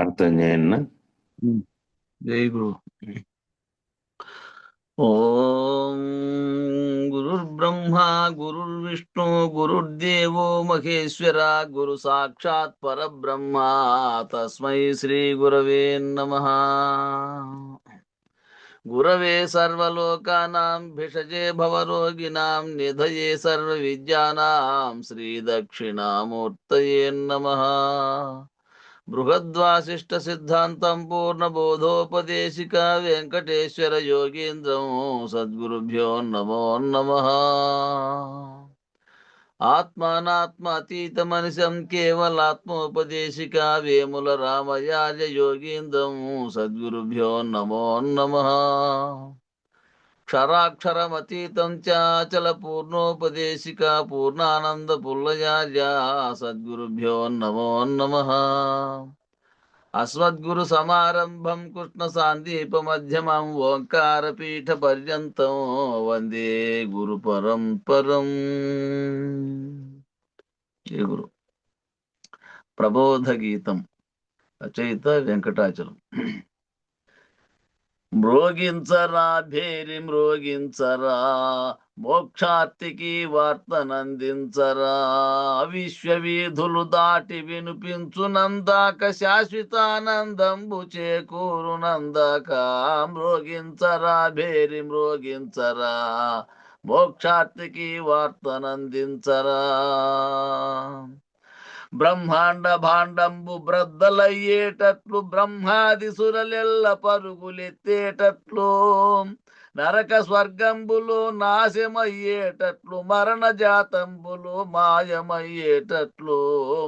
అర్థం చేయండి. జై గురు. ఓం గురుర్బ్రహ్మ గురుర్విష్ణు గురుర్దేవో మహేశ్వర గురు సాక్షాత్ పరబ్రహ్మ తస్మై శ్రీ గురవే నమః. గురవే సర్వలోకానాం భిషజే భవరోగిణాం నిధయే సర్వ విద్యానాం శ్రీ దక్షిణామూర్తయే నమః. బృహద్వాసిష్ట సిద్ధాంతం పూర్ణబోధోపదేశిక వెంకటేశ్వర యోగీంద్రం సద్గురుభ్యో నమో నమః. ఆత్మానాత్మతీతమనిశం కేవలాత్మోపదేశిక వేముల రామయాజ యోగీంద్రం సద్గురుభ్యో నమో నమః. క్షరాక్షరమతీతం చాచల పూర్ణోపదేశిక పూర్ణానంద పుల్లయాజ సద్గురుభ్యో నమో నమః. అస్మద్గురు సమారంభం కృష్ణ సాందీప మధ్యమం ఓంకార పీఠ పర్యంతం వందే గురు పరంపరం. జయ గురు. ప్రబోధ గీతం రచయిత వెంకటాచలం. మ్రోగించరా భేరి మ్రోగించరా మోక్షార్తికి వార్తనందించరా విశ్వవీధులు దాటి వినిపించునందాక శాశ్వతానందంబు చేకూరునందాక మ్రోగించరా భేరి మ్రోగించరా మోక్షార్తికి వార్తనందించరా. బ్రహ్మాండ భాండంబు బ్రద్దలయ్యేటట్లు బ్రహ్మాది సురలెల్ల పరుగులెత్తేటట్లు నరక స్వర్గంబులు నాశమయ్యేటట్లు మరణ జాతంబులు మాయమయ్యేటట్లు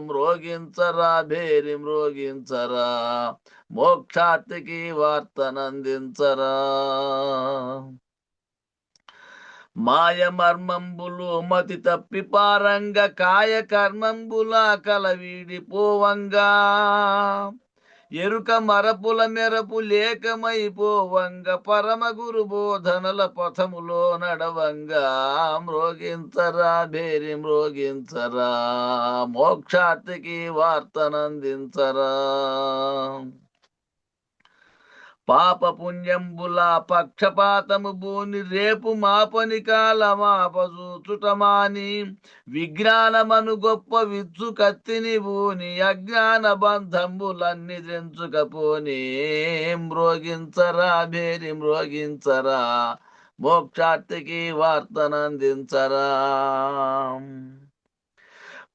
మ్రోగించరా భేరి మ్రోగించరా మోక్షార్తికి వార్తనందించరా. మాయ మర్మంబులు మతి తప్పి పారంగ కాయ కర్మంబుల కలవీడిపోవంగా ఎరుక మరపుల మెరపు లేకమైపోవంగ పరమ గురు బోధనల పథములో నడవంగా మ్రోగించరా భేరి మ్రోగించరా మోక్షార్తికి వార్తనందించరా. పాప పుణ్యంబుల పక్షపాతము బూని రేపు మాపని కాలమాపజూచుటమాని విజ్ఞానమను గొప్ప విద్సు కత్తిని బూని అజ్ఞాన బంధంబులన్నీ తెంచుకపోని మ్రోగించరా భేరి మ్రోగించరా మోక్షార్తికి వార్తనందించరా.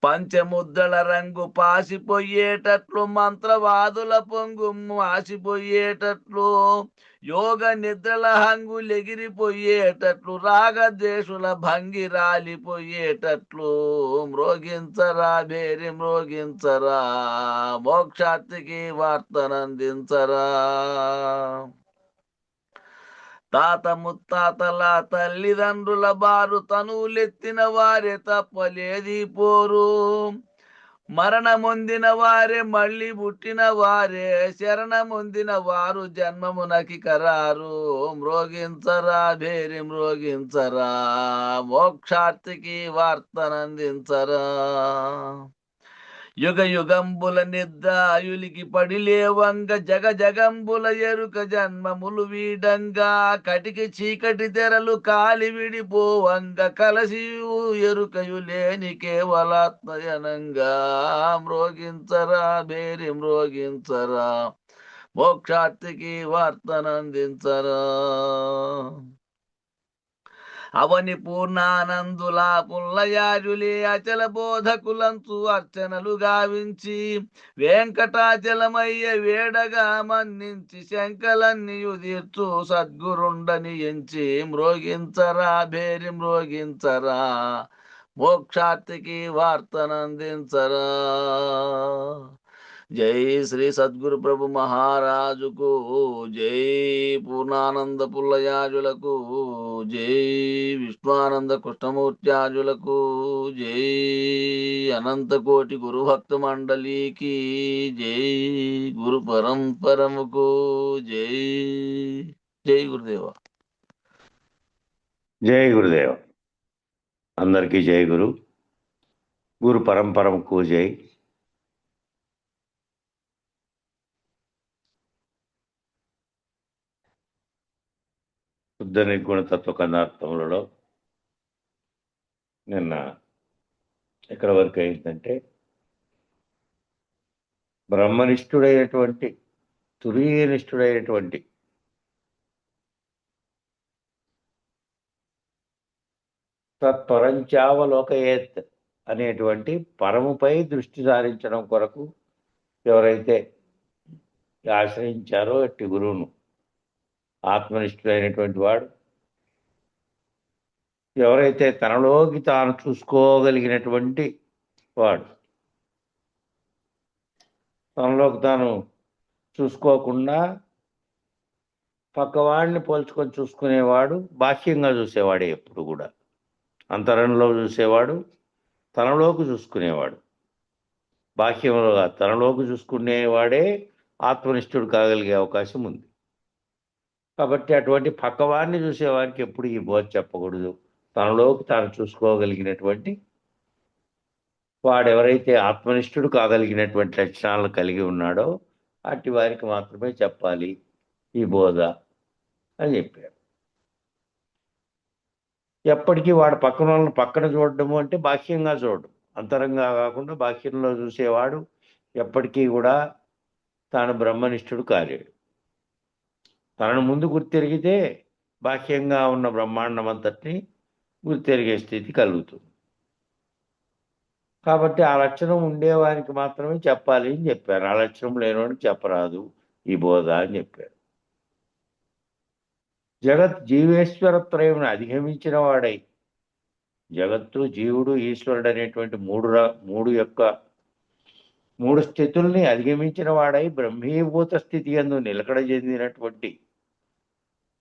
పంచముద్రల రంగు పాసిపోయేటట్లు మంత్రవాదుల పొంగు మాసిపోయేటట్లు యోగ నిద్రల హంగులెగిరిపోయేటట్లు రాగద్వేషుల భంగి రాలిపోయేటట్లు మ్రోగించరా భేరి మ్రోగించరా మోక్షార్తికి వార్తనందించరా. తాత ముత్తాతల తల్లిదండ్రుల బారు తనువులెత్తిన వారే తప్పలేది పోరు మరణమొందిన వారే మళ్ళీ పుట్టిన వారే శరణమొందిన వారు జన్మమునకి కరారు మ్రోగించరా భేరి మ్రోగించరా మోక్షార్తికి వార్తనందించరా. యుగ యుగంబుల నిద్రాయులికి పడిలేవంగ జగ జగంబుల ఎరుక జన్మములు వీడంగా కటికి చీకటి తెరలు కాలి విడిపోవంగ కలసియు ఎరుకయు లేని కేవలాత్మయనంగా మ్రోగించరా భేరి మ్రోగించరా మోక్షార్తికి వార్తనందించరా. అవని పూర్ణానందులా పుల్లయాజులే అచల బోధకులంచు అర్చనలు గావించి వెంకటాచలమయ్య వేడగా మన్నించి శంకలన్నీయు తీర్చు సద్గురుండని ఎంచి మ్రోగించరా భేరి మ్రోగించరా మోక్షార్తికి వార్తనందించరా. జై శ్రీ సద్గురు ప్రభు మహారాజుకు జై. పూర్ణానంద పుల్లయాజులకు జై. విశ్వానంద కృష్ణమూర్త్యాజులకు జై. అనంతకోటి గురుభక్త మండలికి జై. గురు పరంపరముకు జై. జై గురుదేవ. జై గురుదేవ. అందరికీ జై గురు. గురు పరంపరముకు జై. శుద్ధ నిర్గుణ తత్వ కథార్థములలో నిన్న ఎక్కడ వరకు అయిందంటే బ్రహ్మనిష్ఠుడైనటువంటి తురీయనిష్ఠుడైనటువంటి తత్పరంచావలోకయేత్ అనేటువంటి పరముపై దృష్టి సారించడం కొరకు ఎవరైతే ఆశ్రయించారో అట్టి గురువును ఆత్మనిష్ఠుడైనటువంటి వాడు ఎవరైతే తనలోకి తాను చూసుకోగలిగినటువంటి వాడు తనలోకి తాను చూసుకోకుండా పక్కవాడిని పోల్చుకొని చూసుకునేవాడు బాహ్యంగా చూసేవాడే ఎప్పుడు కూడా. అంతరంలో చూసేవాడు తనలోకి చూసుకునేవాడు, బాహ్యంలో తనలోకి చూసుకునేవాడే ఆత్మనిష్ఠుడు కాగలిగే అవకాశం ఉంది. కాబట్టి అటువంటి పక్కవాడిని చూసేవారికి ఎప్పుడు ఈ బోధ చెప్పకూడదు. తనలోకి తాను చూసుకోగలిగినటువంటి వాడెవరైతే ఆత్మనిష్ఠుడు కాగలిగినటువంటి లక్షణాలను కలిగి ఉన్నాడో అట్టి వారికి మాత్రమే చెప్పాలి ఈ బోధ అని చెప్పారు. ఎప్పటికీ వాడు పక్కన వాళ్ళని పక్కన చూడడము అంటే బాహ్యంగా చూడడం, అంతరంగా కాకుండా బాహ్యంలో చూసేవాడు ఎప్పటికీ కూడా తాను బ్రహ్మనిష్ఠుడు కాలేడు. తనను ముందు గుర్తెరిగితే బాహ్యంగా ఉన్న బ్రహ్మాండం అంతటిని గుర్తెరిగే స్థితి కలుగుతుంది. కాబట్టి ఆ లక్షణం ఉండేవానికి మాత్రమే చెప్పాలి అని చెప్పారు. ఆ లక్షణం లేనివాడికి చెప్పరాదు ఈ బోధ అని చెప్పారు. జగత్ జీవేశ్వరత్రయం అధిగమించిన వాడై, జగత్తు జీవుడు ఈశ్వరుడు అనేటువంటి మూడు స్థితుల్ని అధిగమించిన వాడై బ్రహ్మీభూత స్థితి యందు నిలకడ చెందినటువంటి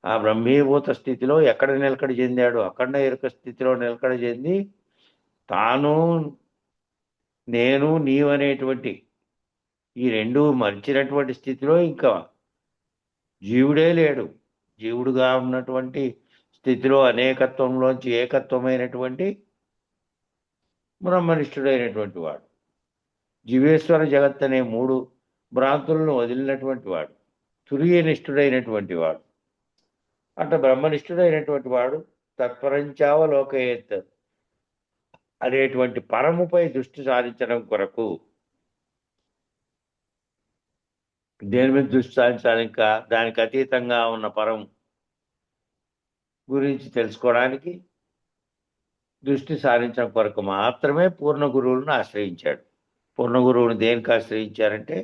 ఆ బ్రహ్మీభూత స్థితిలో ఎక్కడ నిలకడ చెందాడు? అఖండ ఎరుక స్థితిలో నిలకడ చెంది తాను నేను నీవు అనేటువంటి ఈ రెండు మరిచినటువంటి స్థితిలో ఇంకా జీవుడే లేడు. జీవుడుగా ఉన్నటువంటి స్థితిలో అనేకత్వంలోంచి ఏకత్వమైనటువంటి బ్రహ్మనిష్ఠుడైనటువంటి వాడు, జీవేశ్వర జగత్ అనే మూడు భ్రాంతులను వదిలినటువంటి వాడు, తురీయనిష్ఠుడైనటువంటి వాడు. అట్లా బ్రహ్మనిష్ఠుడైనటువంటి వాడు తత్పరంచావలోకయేత్ అనేటువంటి పరముపై దృష్టి సారించడం కొరకు దేని మీద దృష్టి సారించాలి? ఇంకా దానికి అతీతంగా ఉన్న పరం గురించి తెలుసుకోవడానికి దృష్టి సారించడం కొరకు మాత్రమే పూర్ణ గురువులను ఆశ్రయించాడు. పూర్ణ గురువుని దేనికి ఆశ్రయించారంటే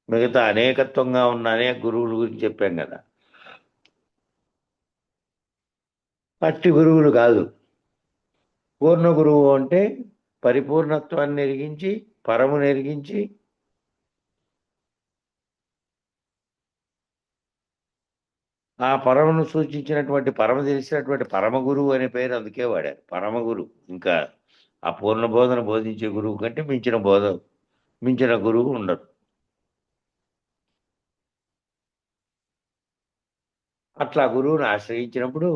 మిగతా అనేకత్వంగా ఉన్న అనేక గురువుల గురించి చెప్పాం కదా, అట్టి గురువులు కాదు. పూర్ణ గురువు అంటే పరిపూర్ణత్వాన్ని ఎరిగించి పరమును ఎరిగించి ఆ పరమును సూచించినటువంటి పరమ తెలిసినటువంటి పరమ గురువు అనే పేరు అందుకే వాడారు, పరమ గురువు. ఇంకా ఆ పూర్ణ బోధన బోధించే గురువు కంటే మించిన గురువు ఉండదు. అట్లా గురువును ఆశ్రయించినప్పుడు,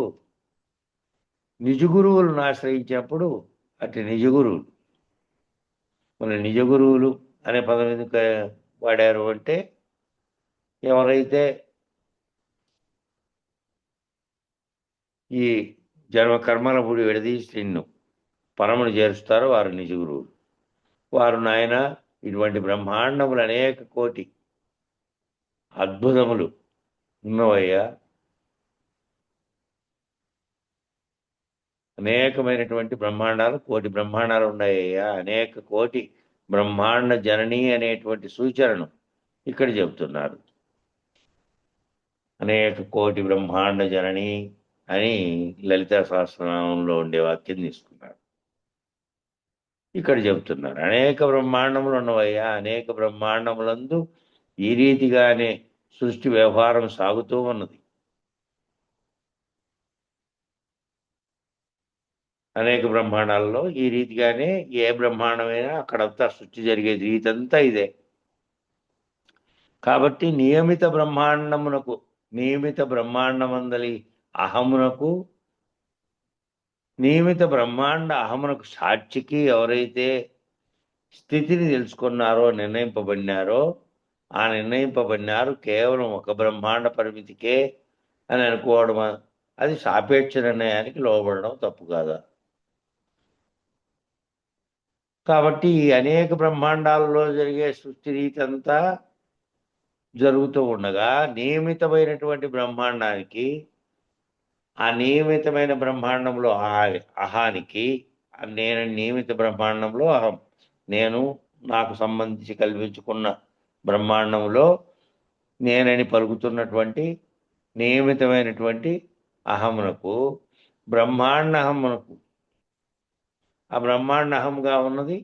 నిజ గురువులను ఆశ్రయించినప్పుడు అటు నిజ గురువులు, మన నిజ గురువులు అనే పదం ఎందుకు వాడారు అంటే ఎవరైతే ఈ జన్మ కర్మల బుడి విడదీసి నిన్ను పరమును చేరుస్తారో వారు నిజ గురువులు. వారు నాయన ఇటువంటి బ్రహ్మాండములు అనేక కోటి అద్భుతములు ఉన్నవయ్యా, అనేకమైనటువంటి బ్రహ్మాండాలు, కోటి బ్రహ్మాండాలు ఉన్నాయ్యా, అనేక కోటి బ్రహ్మాండ జనని అనేటువంటి సూచనను ఇక్కడ చెబుతున్నారు. అనేక కోటి బ్రహ్మాండ జనని అని లలితా సహస్రనామంలో ఉండే వాక్యం తీసుకున్నారు. ఇక్కడ చెబుతున్నారు అనేక బ్రహ్మాండములు ఉన్నవయ్యా, అనేక బ్రహ్మాండములందు ఈ రీతిగానే సృష్టి వ్యవహారం సాగుతూ ఉన్నది. అనేక బ్రహ్మాండాలలో ఈ రీతిగానే ఏ బ్రహ్మాండమైనా అక్కడంతా సృష్టి జరిగే రీతి అంతా ఇదే. కాబట్టి నియమిత బ్రహ్మాండమందలి అహమునకు, నియమిత బ్రహ్మాండ అహమునకు సాక్షికి ఎవరైతే స్థితిని తెలుసుకున్నారో, నిర్ణయింపబడినారో, ఆ నిర్ణయింపబడినారు కేవలం ఒక బ్రహ్మాండ పరిమితికే అని అనుకోవడమా? అది సాపేక్ష నిర్ణయానికి లోబడడం తప్పు కాదా? కాబట్టి ఈ అనేక బ్రహ్మాండాలలో జరిగే సృష్టి రీతి అంతా జరుగుతూ ఉండగా నియమితమైనటువంటి బ్రహ్మాండానికి, ఆ నియమితమైన బ్రహ్మాండంలో అహానికి, నేను నియమిత బ్రహ్మాండంలో అహం, నేను నాకు సంబంధించి కల్పించుకున్న బ్రహ్మాండంలో నేనని పలుకుతున్నటువంటి నియమితమైనటువంటి అహమునకు, బ్రహ్మాండ అహమునకు, ఆ బ్రహ్మాండ అహంగా ఉన్నది,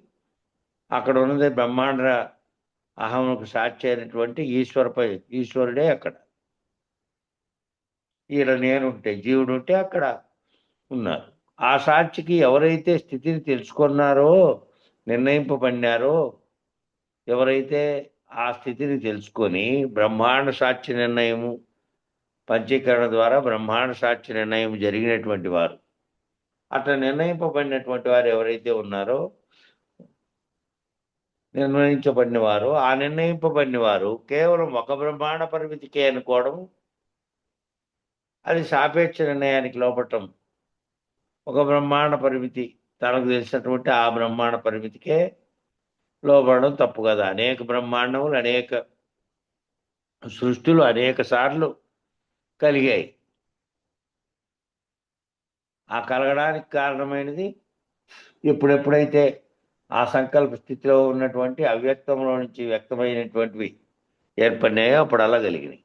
అక్కడ ఉన్నది బ్రహ్మాండ అహమునకు సాక్షి అయినటువంటి ఈశ్వరుడే అక్కడ. ఈయన నేనుంటే, జీవుడు ఉంటే అక్కడ ఉన్నారు. ఆ సాక్షికి ఎవరైతే స్థితిని తెలుసుకున్నారో, నిర్ణయింపబడినారో, ఎవరైతే ఆ స్థితిని తెలుసుకొని బ్రహ్మాండ సాక్షి నిర్ణయము, పంచీకరణ ద్వారా బ్రహ్మాండ సాక్షి నిర్ణయం జరిగినటువంటి వారు, అట్లా నిర్ణయింపబడినటువంటి వారు ఎవరైతే ఉన్నారో, నిర్ణయించబడిన వారు, ఆ నిర్ణయింపబడిన వారు కేవలం ఒక బ్రహ్మాండ పరిమితికే అనుకోవడం, అది సాపేక్ష నిర్ణయానికి లోపటం. ఒక బ్రహ్మాండ పరిమితి, తనకు తెలిసినటువంటి ఆ బ్రహ్మాండ పరిమితికే లోబడడం తప్పు కదా. అనేక బ్రహ్మాండములు, అనేక సృష్టిలు అనేక సార్లు కలిగాయి. ఆ కలగడానికి కారణమైనది ఎప్పుడెప్పుడైతే ఆ సంకల్ప స్థితిలో ఉన్నటువంటి అవ్యక్తంలో నుంచి వ్యక్తమైనటువంటివి ఏర్పడినాయో అప్పుడు అలా కలిగినాయి.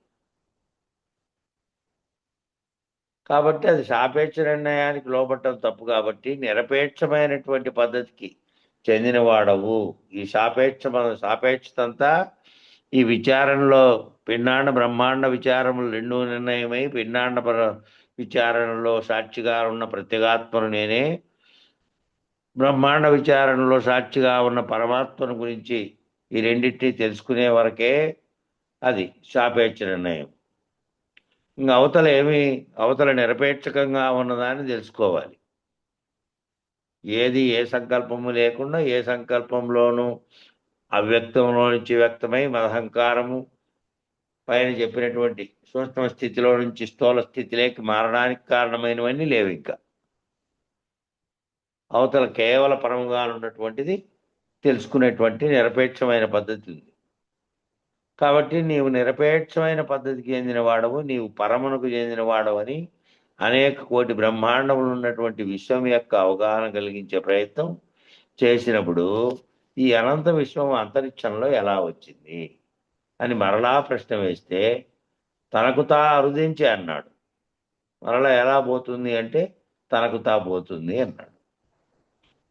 కాబట్టి అది సాపేక్ష నిర్ణయానికి లోబట్టడం తప్పు. కాబట్టి నిరపేక్షమైనటువంటి పద్ధతికి చెందినవాడవు. ఈ సాపేక్షతంతా ఈ విచారణలో పిండాండ బ్రహ్మాండ విచారములు రెండు నిర్ణయమై పిండాండ విచారణలో సాక్షిగా ఉన్న ప్రత్యేగాత్మను నేనే, బ్రహ్మాండ విచారణలో సాక్షిగా ఉన్న పరమాత్మను గురించి ఈ రెండింటినీ తెలుసుకునే వరకే అది సాపేక్ష నిర్ణయం. ఇంకా అవతల నిరపేక్షకంగా ఉన్నదాన్ని తెలుసుకోవాలి. ఏది ఏ సంకల్పము లేకుండా, ఏ సంకల్పంలోనూ అవ్యక్తంలో నుంచి వ్యక్తమై మదహంకారము పైన చెప్పినటువంటి సూక్ష్మ స్థితిలో నుంచి స్థూల స్థితిలోకి మారడానికి కారణమైనవన్నీ లేవు. ఇంకా అవతల కేవల పరముగా ఉన్నటువంటిది తెలుసుకునేటువంటి నిరపేక్షమైన పద్ధతి ఉంది. కాబట్టి నీవు నిరపేక్షమైన పద్ధతికి చెందిన వాడవు, నీవు పరమునకు చెందిన వాడవని అనేక కోటి బ్రహ్మాండములు ఉన్నటువంటి విశ్వం యొక్క అవగాహన కలిగించే ప్రయత్నం చేసినప్పుడు ఈ అనంత విశ్వం అంతరిక్షంలో ఎలా వచ్చింది అని మరలా ప్రశ్న వేస్తే తనకు తా అరుదించి అన్నాడు. మరలా ఎలా పోతుంది అంటే తనకు తా పోతుంది అన్నాడు.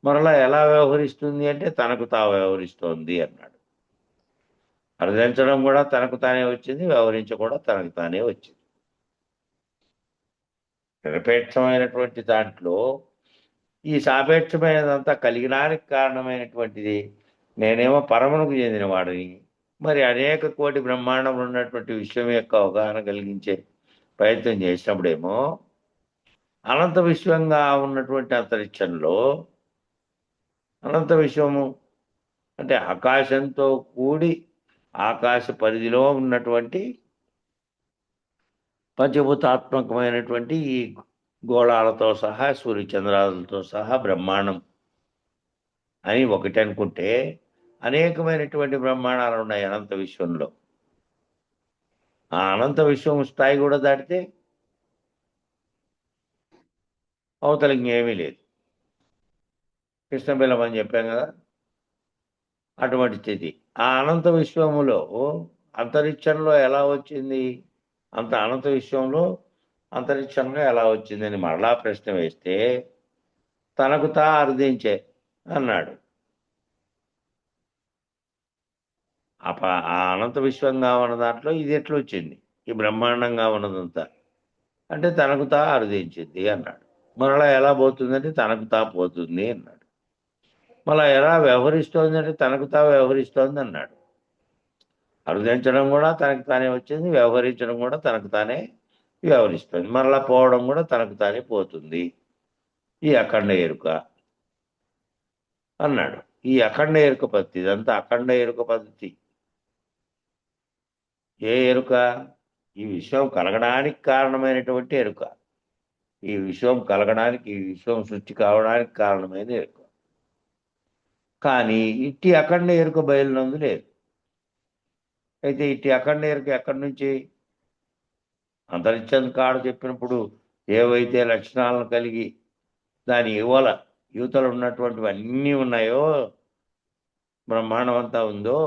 మరలా ఎలా వ్యవహరిస్తుంది అంటే తనకు తా వ్యవహరిస్తోంది అన్నాడు. అరుదించడం కూడా తనకు తానే వచ్చింది, వ్యవహరించ కూడా తనకు తానే వచ్చింది. నిరపేక్షమైనటువంటి దాంట్లో ఈ సాపేక్షమైనదంతా కలిగడానికి కారణమైనటువంటిది నేనేమో పరమునకు చెందిన వాడిని. మరి అనేక కోటి బ్రహ్మాండం ఉన్నటువంటి విశ్వం యొక్క అవగాహన కలిగించే ప్రయత్నం చేసినప్పుడేమో అనంత విశ్వంగా ఉన్నటువంటి అంతరిక్షంలో, అనంత విశ్వము అంటే ఆకాశంతో కూడి ఆకాశ పరిధిలో ఉన్నటువంటి పంచభూతాత్మకమైనటువంటి ఈ గోళాలతో సహా సూర్యచంద్రాలతో సహా బ్రహ్మాండం అని ఒకటి అనుకుంటే అనేకమైనటువంటి బ్రహ్మాండాలు ఉన్నాయి అనంత విశ్వంలో. ఆ అనంత విశ్వం స్థాయి కూడా దాటితే అవతల ఇంకేమీ లేదు. కృష్ణబిలం అని చెప్పాం కదా, అటువంటి స్థితి. ఆ అనంత విశ్వములో అంతరిక్షంలో ఎలా వచ్చింది, అంత అనంత విశ్వంలో అంతరిక్షంలో ఎలా వచ్చిందని మరలా ప్రశ్న వేస్తే తనకు తా అర్థించే అన్నాడు. ఆ అనంత విశ్వంగా ఉన్న దాంట్లో ఇది ఎట్లా వచ్చింది, ఈ బ్రహ్మాండంగా ఉన్నదంతా అంటే తనకు తా అర్థించింది అన్నాడు. మరలా ఎలా పోతుందంటే తనకు తా పోతుంది అన్నాడు. మళ్ళా ఎలా వ్యవహరిస్తోంది అంటే తనకు తా వ్యవహరిస్తోంది అన్నాడు. అరుదించడం కూడా తనకు తానే వచ్చింది, వ్యవహరించడం కూడా తనకు తానే వ్యవహరిస్తుంది, మరలా పోవడం కూడా తనకు తానే పోతుంది. ఈ అఖండ ఎరుక అన్నాడు. ఈ అఖండ ఎరుక పద్ధతి, ఇదంతా అఖండ ఎరుక పద్ధతి. ఏ ఎరుక? ఈ విశ్వం కలగడానికి కారణమైనటువంటి ఎరుక. ఈ విశ్వం కలగడానికి, ఈ విశ్వం సృష్టి కావడానికి కారణమైన ఎరుక. కానీ ఇట్టి అఖండ ఎరుక బయలునందు లేదు. అయితే ఇట్టి అఖండ ఎరుక ఎక్కడి నుంచి? అంతరిక్షం కాడ చెప్పినప్పుడు ఏవైతే లక్షణాలను కలిగి దాని యువతలు ఉన్నటువంటివి అన్నీ ఉన్నాయో, బ్రహ్మాండం అంతా ఉందో,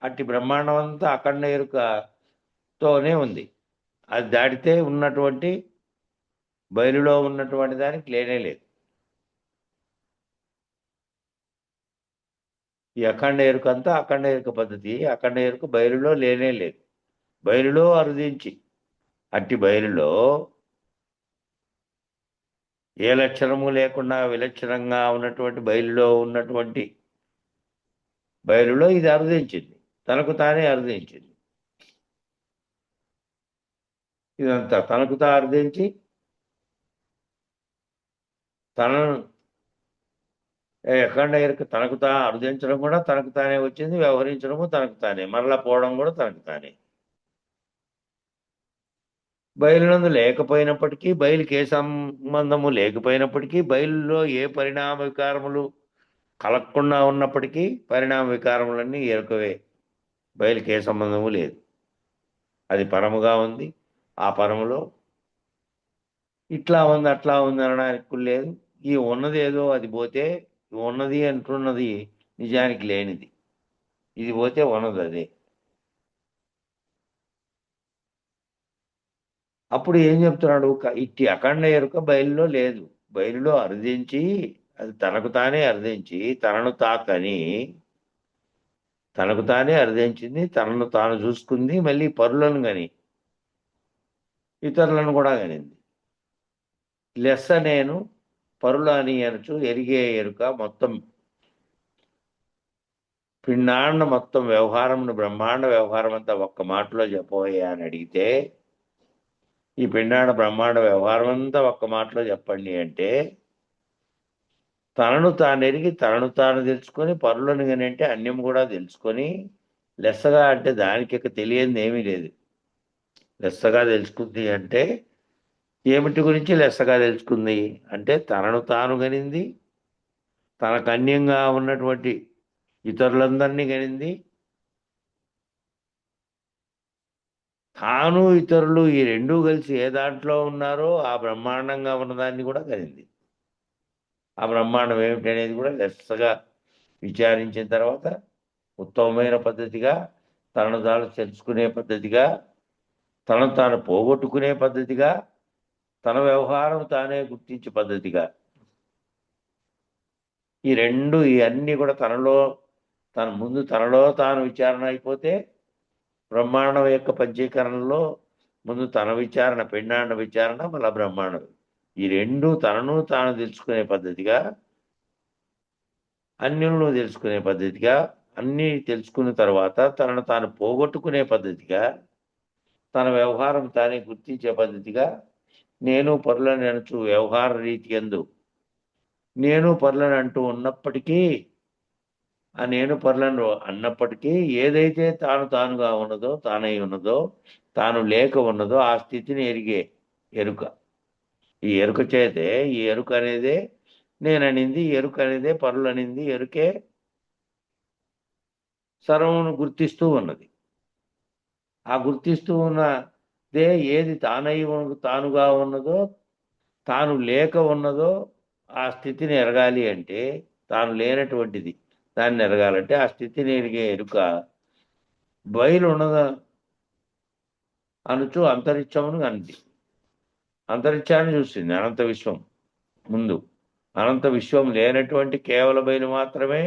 అట్టి బ్రహ్మాండం అంతా అఖండ ఎరుకతోనే ఉంది. అది దాటితే ఉన్నటువంటి బయలులో ఉన్నటువంటి దానికి లేనే లేదు. ఈ అఖండ ఎరుక అంతా అఖండ ఎరుక పద్ధతి. అఖండ ఎరుక బయలులో లేనే లేదు. బయలులో అరుదించి, అట్టి బయలులో ఏ లక్షణము లేకుండా విలక్షణంగా ఉన్నటువంటి బయలులో ఇది అరుదించింది, తనకు తానే అరుదించింది. ఇదంతా తనకు తా అరుదించి తనను అఖండ ఎరుక తనకు తా అరుదించడం కూడా తనకు తానే వచ్చింది, వ్యవహరించడము తనకు తానే, మరలా పోవడం కూడా తనకు తానే. బయలునందు లేకపోయినప్పటికీ, బయలుకి ఏ సంబంధము లేకపోయినప్పటికీ, బయలులో ఏ పరిణామ వికారములు కలగకుండా ఉన్నప్పటికీ, పరిణామ వికారములన్నీ ఎరుకవే. బయలుకి ఏ సంబంధము లేదు. అది పరముగా ఉంది. ఆ పరములో ఇట్లా ఉంది అట్లా ఉంది అనడానికి లేదు. ఈ ఉన్నది ఏదో అది పోతే, ఉన్నది అంటున్నది నిజానికి లేనిది. ఇది పోతే ఉన్నది అదే. అప్పుడు ఏం చెప్తున్నాడు? ఇట్టి అఖండ ఎరుక బయలులో లేదు. బయలులో అరుదించి, అది తనకు తానే అరుదించి, తనను తాకని, తనకు తానే అరుదించింది, తనను తాను చూసుకుంది, మళ్ళీ పరులను గని, ఇతరులను కూడా గనింది. లెస్స నేను పరుల అని అనొచ్చు ఎరిగే ఎరుక మొత్తం పిండాండ మొత్తం వ్యవహారమును, బ్రహ్మాండ వ్యవహారం అంతా ఒక్క మాటలో చెప్పబోయా అని అడిగితే, ఈ పిండాండ బ్రహ్మాండ వ్యవహారం అంతా ఒక్క మాటలో చెప్పండి అంటే, తనను తాను ఎరిగి తనను తాను తెలుసుకొని, పరులను కానీ అంటే అన్యం కూడా తెలుసుకొని, లెస్సగా అంటే దానికి తెలియంది ఏమీ లేదు. లెస్సగా తెలుసుకుంది అంటే ఏమిటి గురించి లెస్సగా తెలుసుకుంది అంటే, తనను తాను గనింది, తనకు అన్యంగా ఉన్నటువంటి ఇతరులందరినీ గనింది, తాను ఇతరులు ఈ రెండూ కలిసి ఏ దాంట్లో ఉన్నారో ఆ బ్రహ్మాండంగా ఉన్నదాన్ని కూడా గనింది. ఆ బ్రహ్మాండం ఏమిటి అనేది కూడా లెస్సగా విచారించిన తర్వాత ఉత్తమమైన పద్ధతిగా, తనను తాను తెలుసుకునే పద్ధతిగా, తనను తాను పోగొట్టుకునే పద్ధతిగా, తన వ్యవహారం తానే గుర్తించే పద్ధతిగా, ఈ అన్నీ కూడా తనలో తాను విచారణ అయిపోతే, బ్రహ్మాండం యొక్క పంచీకరణలో ముందు తన విచారణ, పిండాండ విచారణ, మళ్ళా బ్రహ్మాండం. ఈ రెండు తనను తాను తెలుసుకునే పద్ధతిగా, అన్యులను తెలుసుకునే పద్ధతిగా, అన్నీ తెలుసుకున్న తర్వాత తనను తాను పోగొట్టుకునే పద్ధతిగా, తన వ్యవహారం తానే గుర్తించే పద్ధతిగా, నేను పరులని అనొచ్చు వ్యవహార రీతి యందు నేను పరులను అంటూ ఉన్నప్పటికీ, ఆ నేను పరులను అన్నప్పటికీ ఏదైతే తానుగా ఉన్నదో, తానై ఉన్నదో, తాను లేక ఉన్నదో ఆ స్థితిని ఎరిగే ఎరుక. ఈ ఎరుక చేతే, ఈ ఎరుక అనేదే నేననింది, ఎరుక అనేదే పరులనింది, ఎరుకే సర్వమును గుర్తిస్తూ ఉన్నది. ఆ గుర్తిస్తూ ఉన్నదే ఏది తానుగా ఉన్నదో, తాను లేక ఉన్నదో ఆ స్థితిని ఎరగాలి అంటే, తాను లేనటువంటిది దాన్ని ఎరగాలంటే ఆ స్థితిని ఎరిగే ఎరుక బయలు ఉన్నదా అనుచు అంతరిక్షమును అంది. అంతరిక్షాన్ని చూసింది అనంత విశ్వం ముందు. అనంత విశ్వం లేనటువంటి కేవల బయలు మాత్రమే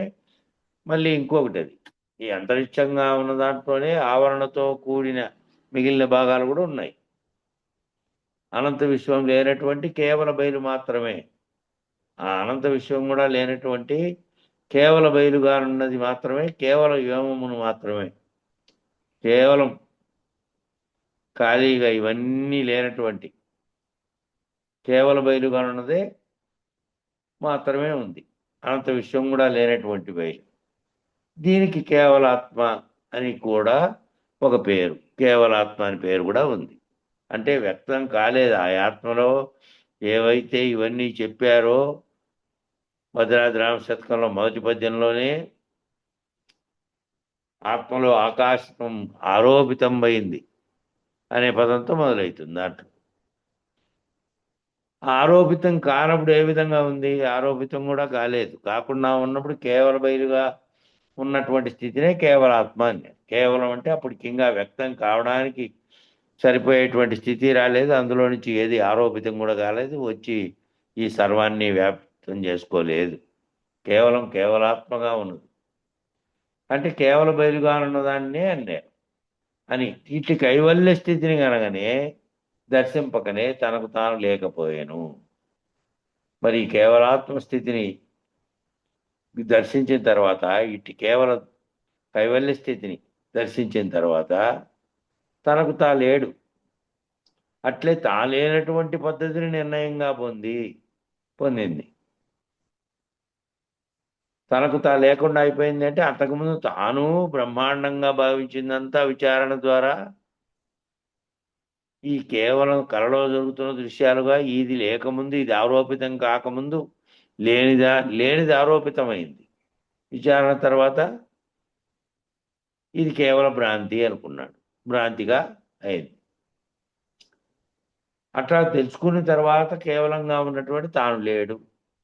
మళ్ళీ ఇంకొకటి. అది ఈ అంతరిక్షంగా ఉన్న దాంట్లోనే ఆవరణతో కూడిన మిగిలిన భాగాలు కూడా ఉన్నాయి. అనంత విశ్వం లేనటువంటి కేవల బయలు మాత్రమే, ఆ అనంత విశ్వం కూడా లేనటువంటి కేవల బయలుగా ఉన్నది మాత్రమే, కేవల వ్యోమమును మాత్రమే, కేవలం ఖాళీగా ఇవన్నీ లేనటువంటి కేవల బయలుగా ఉన్నదే మాత్రమే ఉంది. అనంత విశ్వం కూడా లేనటువంటి బయలు. దీనికి కేవలాత్మ అని కూడా ఒక పేరు, కేవలాత్మ అని పేరు కూడా ఉంది. అంటే వ్యక్తం కాలేదు. ఆ ఆత్మలో ఏవైతే ఇవన్నీ చెప్పారో భద్రాద్రి రామ శతకంలో మొదటి పద్యంలోనే ఆత్మలో ఆకాశం ఆరోపితం అయింది అనే పదంతో మొదలవుతుంది దాంట్లో. ఆరోపితం కానప్పుడు ఏ విధంగా ఉంది? ఆరోపితం కూడా కాలేదు. కాకుండా ఉన్నప్పుడు కేవల బయలుగా ఉన్నటువంటి స్థితినే కేవలాత్మ అని. కేవలం అంటే అప్పటికి ఇంకా వ్యక్తం కావడానికి సరిపోయేటువంటి స్థితి రాలేదు. అందులో నుంచి ఏది ఆరోపితం కూడా కాలేదు. వచ్చి ఈ సర్వాన్ని వ్యాప్తం చేసుకోలేదు. కేవలం కేవలాత్మగా ఉన్నది. అంటే కేవల బయలుగా ఉన్నదాన్నే అన్నారు అని. ఇటు కైవల్య స్థితిని కనగానే దర్శింపకనే తనకు తాను లేకపోయాను. మరి ఈ కేవలాత్మ స్థితిని దర్శించిన తర్వాత ఇటు కేవల కైవల్య స్థితిని దర్శించిన తర్వాత తనకు తా లేడు. అట్లే తా లేనటువంటి పద్ధతిని నిర్ణయంగా పొందింది. తనకు తా లేకుండా అయిపోయింది అంటే అంతకుముందు తాను బ్రహ్మాండంగా భావించిందంతా విచారణ ద్వారా ఈ కేవలం కలలో జరుగుతున్న దృశ్యాలుగా ఇది లేకముందు, ఇది ఆరోపితం కాకముందు లేనిది ఆరోపితమైంది. విచారణ తర్వాత ఇది కేవలం భ్రాంతి అనుకున్నాడు. భ్రాంతిగా అయింది. అట్లా తెలుసుకున్న తర్వాత కేవలంగా ఉన్నటువంటి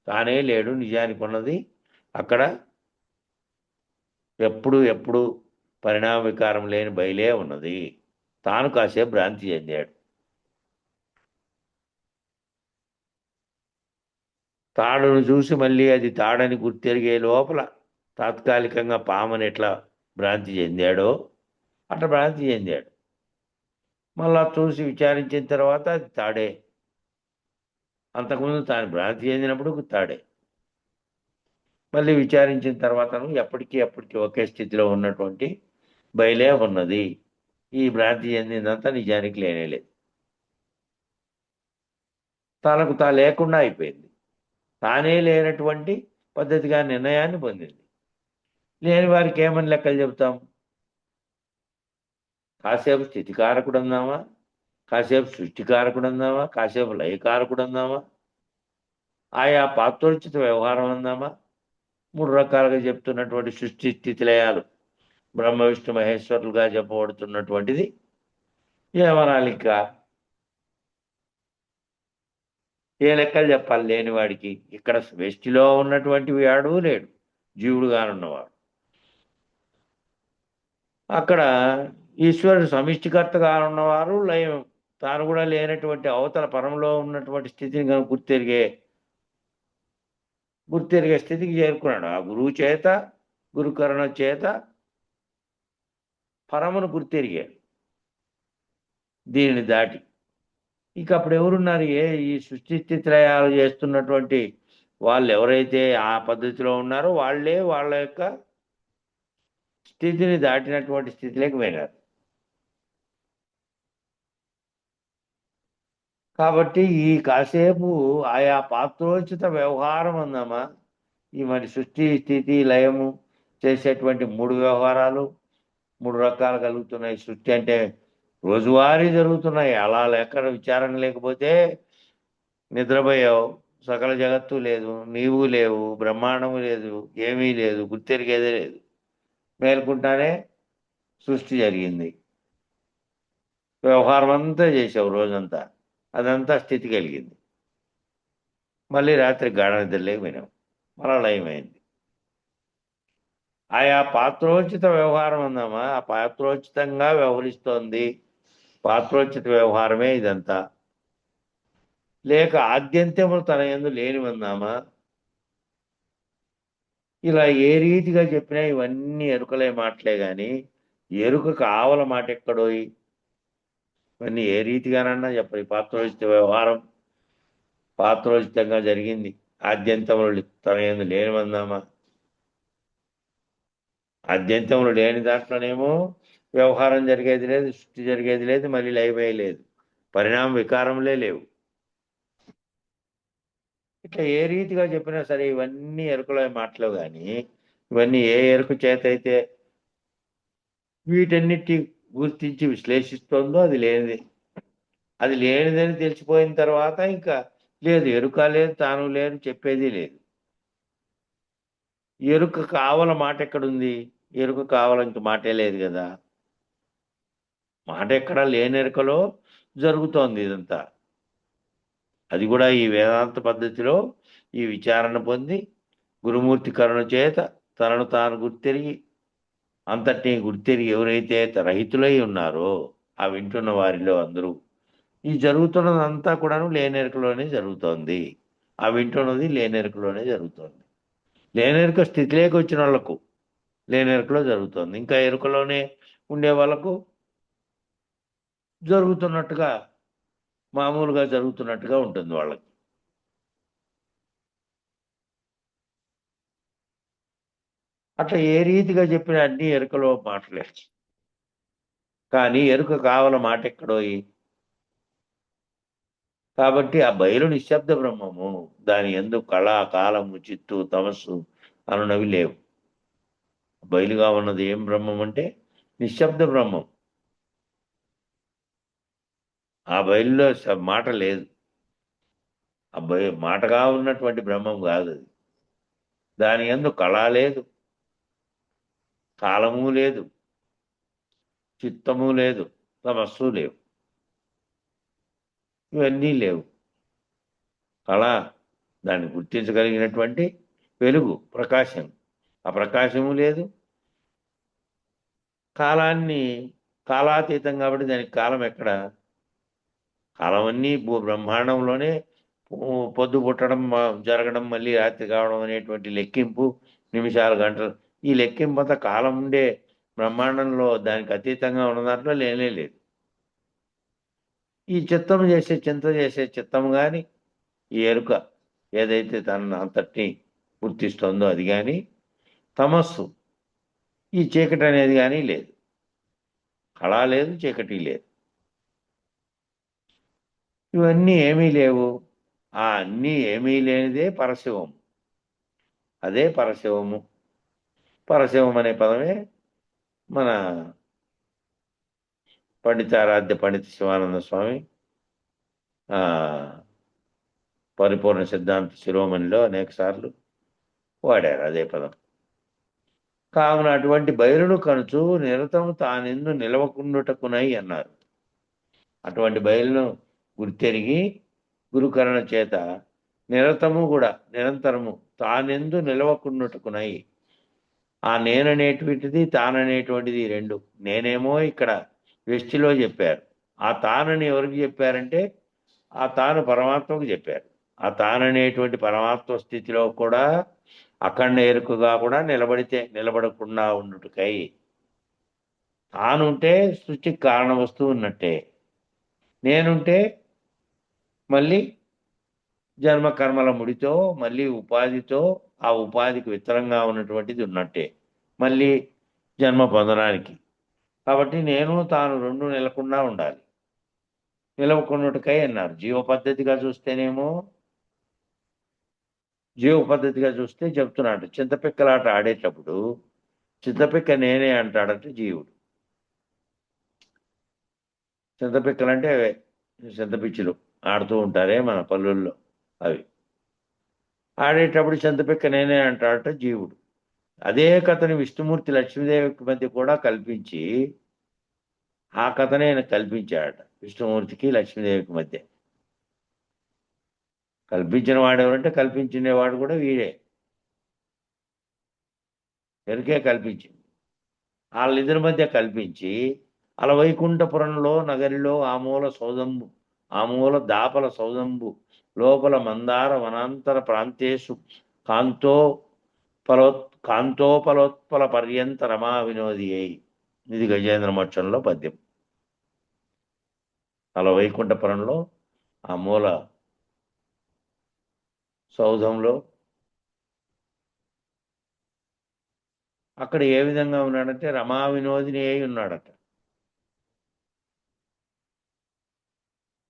తానే లేడు. నిజానికి ఉన్నది అక్కడ ఎప్పుడు పరిణామ వికారం లేని బయలే ఉన్నది. తాను కాసేపు భ్రాంతి చెందాడు. తాడును చూసి మళ్ళీ అది తాడని గుర్తెరిగే లోపల తాత్కాలికంగా పామని ఎట్లా భ్రాంతి చెందాడో అట్లా భ్రాంతి చెందాడు. మళ్ళా చూసి విచారించిన తర్వాత అది తాడే. అంతకుముందు తాను భ్రాంతి చెందినప్పుడు తాడే. మళ్ళీ విచారించిన తర్వాత ఎప్పటికీ ఒకే స్థితిలో ఉన్నటువంటి బయలే ఉన్నది. ఈ భ్రాంతి చెందిందంతా నిజానికి లేనేలేదు. తనకు తా లేకుండా అయిపోయింది. తానే లేనటువంటి పద్ధతిగా నిర్ణయాన్ని పొందింది. లేని వారికి ఏమని లెక్కలు చెబుతాం? కాసేపు స్థితికారకుడు అందామా, కాసేపు సృష్టికారకుడు అందామా, కాసేపు లయకారకుడు అందామా, ఆయా పాత్రోచిత వ్యవహారం అందామా? 3 రకాలుగా చెప్తున్నటువంటి సృష్టి స్థితి లయాలు బ్రహ్మ విష్ణు మహేశ్వరులుగా చెప్పబడుతున్నటువంటిది ఏమనాలి? ఇంకా ఏ లెక్కలు చెప్పాలి లేని వాడికి? ఇక్కడ వెష్టిలో ఉన్నటువంటి వాడు లేడు, జీవుడుగానున్నవాడు. అక్కడ ఈశ్వరుడు సమిష్టికర్తగా ఉన్నవారు లయం, తాను కూడా లేనటువంటి అవతల పరంలో ఉన్నటువంటి స్థితిని కనుక గుర్తెరిగే స్థితికి చేరుకున్నాడు. ఆ గురువు చేత, గురుకరణ చేత పరమును గుర్తెరిగాడు. దీనిని దాటి ఇక అప్పుడు ఎవరున్నారు? ఈ సృష్టి స్థితిలయాలు చేస్తున్నటువంటి వాళ్ళు ఎవరైతే ఆ పద్ధతిలో ఉన్నారో వాళ్ళే వాళ్ళ యొక్క స్థితిని దాటినటువంటి స్థితిలోకి పోయినారు. కాబట్టి ఈ కాసేపు ఆయా పాత్రోచిత వ్యవహారం అందామా? ఈ మరి సృష్టి స్థితి లయము చేసేటువంటి 3 వ్యవహారాలు 3 రకాలు కలుగుతున్నాయి. సృష్టి అంటే రోజువారీ జరుగుతున్నాయి. అలా లెక్కన విచారణ లేకపోతే నిద్రపోయావు, సకల జగత్తు లేదు, నీవు లేవు, బ్రహ్మాండము లేదు, ఏమీ లేదు, గుర్తెరిగేదే లేదు. మేల్కుంటానే సృష్టి జరిగింది. వ్యవహారం అంతా చేసావు రోజంతా, అదంతా స్థితి కలిగింది. మళ్ళీ రాత్రి గాఢ నిద్రలేక వినాం, మళ్ళా లయమైంది. ఆయా పాత్రోచిత వ్యవహారం అందామా? ఆ పాత్రోచితంగా వ్యవహరిస్తోంది. పాత్రోచిత వ్యవహారమే ఇదంతా. లేక ఆద్యంత్యములు తన యందు లేనివందామా? ఇలా ఏ రీతిగా చెప్పినా ఇవన్నీ ఎరుకలే మాటలే కానీ ఎరుకకు ఆవల మాట ఎక్కడోయి? ఇవన్నీ ఏ రీతిగానన్నా చెప్పరు. పాత్రోచిత వ్యవహారం పాత్రోచితంగా జరిగింది. ఆద్యంతములు తన యందు లేనివందామా? ఆద్యంతములు లేని దాంట్లోనేమో వ్యవహారం జరిగేది లేదు, సృష్టి జరిగేది లేదు, మళ్ళీ లయమే లేదు, పరిణామ వికారములే లేవు. ఇట్లా ఏ రీతిగా చెప్పినా సరే ఇవన్నీ ఎరుకలో మాటలు కానీ ఇవన్నీ ఏ ఎరుక చేత అయితే వీటన్నిటి గుర్తించి విశ్లేషిస్తోందో అది లేనిది. అది లేనిదని తెలిసిపోయిన తర్వాత ఇంకా లేదు, ఎరుక లేదు, తాను లేదు, చెప్పేది లేదు. ఎరుక కావాల మాట ఎక్కడుంది? ఎరుక కావాల ఇంక మాటే లేదు కదా. మాట ఎక్కడా లేని ఎరుకలో జరుగుతోంది ఇదంతా. అది కూడా ఈ వేదాంత పద్ధతిలో ఈ విచారణ పొంది గురుమూర్తి కరుణ చేత తనను తాను గుర్తెరిగి అంతటినీ గుర్తెరిగి ఎవరైతే రహితులై ఉన్నారో ఆ వింటున్న వారిలో అందరూ ఈ జరుగుతున్నదంతా కూడాను లేనెరుకలోనే జరుగుతోంది. ఆ వింటున్నది లేనెరుకలోనే జరుగుతోంది. లేనెరుక స్థితిలోకి వచ్చిన వాళ్ళకు లేనెరుకలో జరుగుతోంది. ఇంకా ఎరుకలోనే ఉండే వాళ్ళకు జరుగుతున్నట్టుగా మామూలుగా జరుగుతున్నట్టుగా ఉంటుంది వాళ్ళకి. అట్లా ఏ రీతిగా చెప్పిన అన్ని ఎరుకలో మాటలే. కానీ ఎరుక కావాల మాట ఎక్కడోయి. కాబట్టి ఆ బయలు నిశ్శబ్ద బ్రహ్మము. దాని యందు కళ, కాలము, చిత్తు, తమస్సు అనునవి లేవు. బయలుగా ఉన్నది ఏం బ్రహ్మం అంటే నిశ్శబ్ద బ్రహ్మం. ఆ బయలులో మాట లేదు. ఆ మాటగా ఉన్నటువంటి బ్రహ్మం కాదు అది. దాని యందు కళ లేదు, కాలము లేదు, చిత్తము లేదు, తమస్సు లేవు. ఇవన్నీ లేవు. కళ దాన్ని గుర్తించగలిగినటువంటి వెలుగు, ప్రకాశం. ఆ ప్రకాశము లేదు. కాలాన్ని కాలాతీతం కాబట్టి దానికి కాలం ఎక్కడ? కాలం అన్నీ బ్రహ్మాండంలోనే పొద్దు పుట్టడం, జరగడం, మళ్ళీ రాత్రి కావడం అనేటువంటి లెక్కింపు, నిమిషాలు, గంటలు, ఈ లెక్కింపు అంతా కాలం ఉండే బ్రహ్మాండంలో దానికి అతీతంగా ఉన్న దాంట్లో లేనే లేదు. ఈ చిత్తం చేసే చింత చేసే చిత్తం కానీ, ఈ ఎరుక ఏదైతే తన అంతటిని గుర్తిస్తుందో అది కానీ, తమస్సు ఈ చీకటి అనేది కానీ లేదు. కళ లేదు, చీకటి లేదు. ఇవన్నీ ఏమీ లేవు. ఆ అన్నీ ఏమీ లేనిదే పరశివం. అదే పరశివము. పరశివం అనే పదమే మన పండితారాధ్య పండిత శివానంద స్వామి పరిపూర్ణ సిద్ధాంత శిరోమణిలో అనేక సార్లు వాడారు అదే పదం. కావున అటువంటి బయలును కనుచు నిరతము తానెందు నిలవకుండుటకునై అన్నారు. అటువంటి బయలును గుర్తెరిగి గురుకరణ చేత నిరతము కూడా నిరంతరము తానెందు నిలవకుండుటకునై. ఆ నేననేటువంటిది తాననేటువంటిది రెండు. నేనేమో ఇక్కడ వ్యష్టిలో చెప్పారు. ఆ తానని ఎవరికి చెప్పారంటే ఆ తాను పరమాత్మకు చెప్పారు. ఆ తాననేటువంటి పరమాత్మ స్థితిలో కూడా అఖండ ఎరుకగా కూడా నిలబడకుండా ఉండుటకై. తానుంటే సృష్టికి కారణ వస్తువు ఉన్నట్టే. నేనుంటే మళ్ళీ జన్మ కర్మల ముడితో, మళ్ళీ ఉపాధితో, ఆ ఉపాధికి విత్తరంగా ఉన్నటువంటిది ఉన్నట్టే మళ్ళీ జన్మ పొందడానికి. కాబట్టి నేను తాను రెండు నిలకుండా ఉండాలి. నిలవకున్నట్టుకై అన్నారు. జీవ పద్ధతిగా చూస్తే చెప్తున్నాడు. చింతపిక్కలాట ఆడేటప్పుడు చింతపిక్క నేనే అంటాడంటే జీవుడు. చింతపిక్కలంటే అవే చింతపిచ్చులు ఆడుతూ ఉంటారే మన పల్లెల్లో, అవి ఆడేటప్పుడు చింతపిక్క నేనే అంటాడట జీవుడు. అదే కథని విష్ణుమూర్తి లక్ష్మీదేవికి మధ్య కూడా కల్పించి ఆ కథనే ఆయన కల్పించాడట. విష్ణుమూర్తికి లక్ష్మీదేవికి మధ్య కల్పించిన వాడెవరంటే కల్పించినవాడు కూడా వీడే. ఎరుకే కల్పించింది. వాళ్ళిద్దరి మధ్య కల్పించి అలా వైకుంఠపురంలో నగరిలో ఆమూల దాపల సౌదంబు లోపల మందార వనాంతర ప్రాంతేషు కాంతోపలోత్పల పర్యంత రమా వినోది అయి. ఇది గజేంద్ర మోక్షంలో పద్యం. అలా వైకుంఠపురంలో ఆ మూల సౌధంలో అక్కడ ఏ విధంగా ఉన్నాడంటే రమా వినోదిని అయి ఉన్నాడట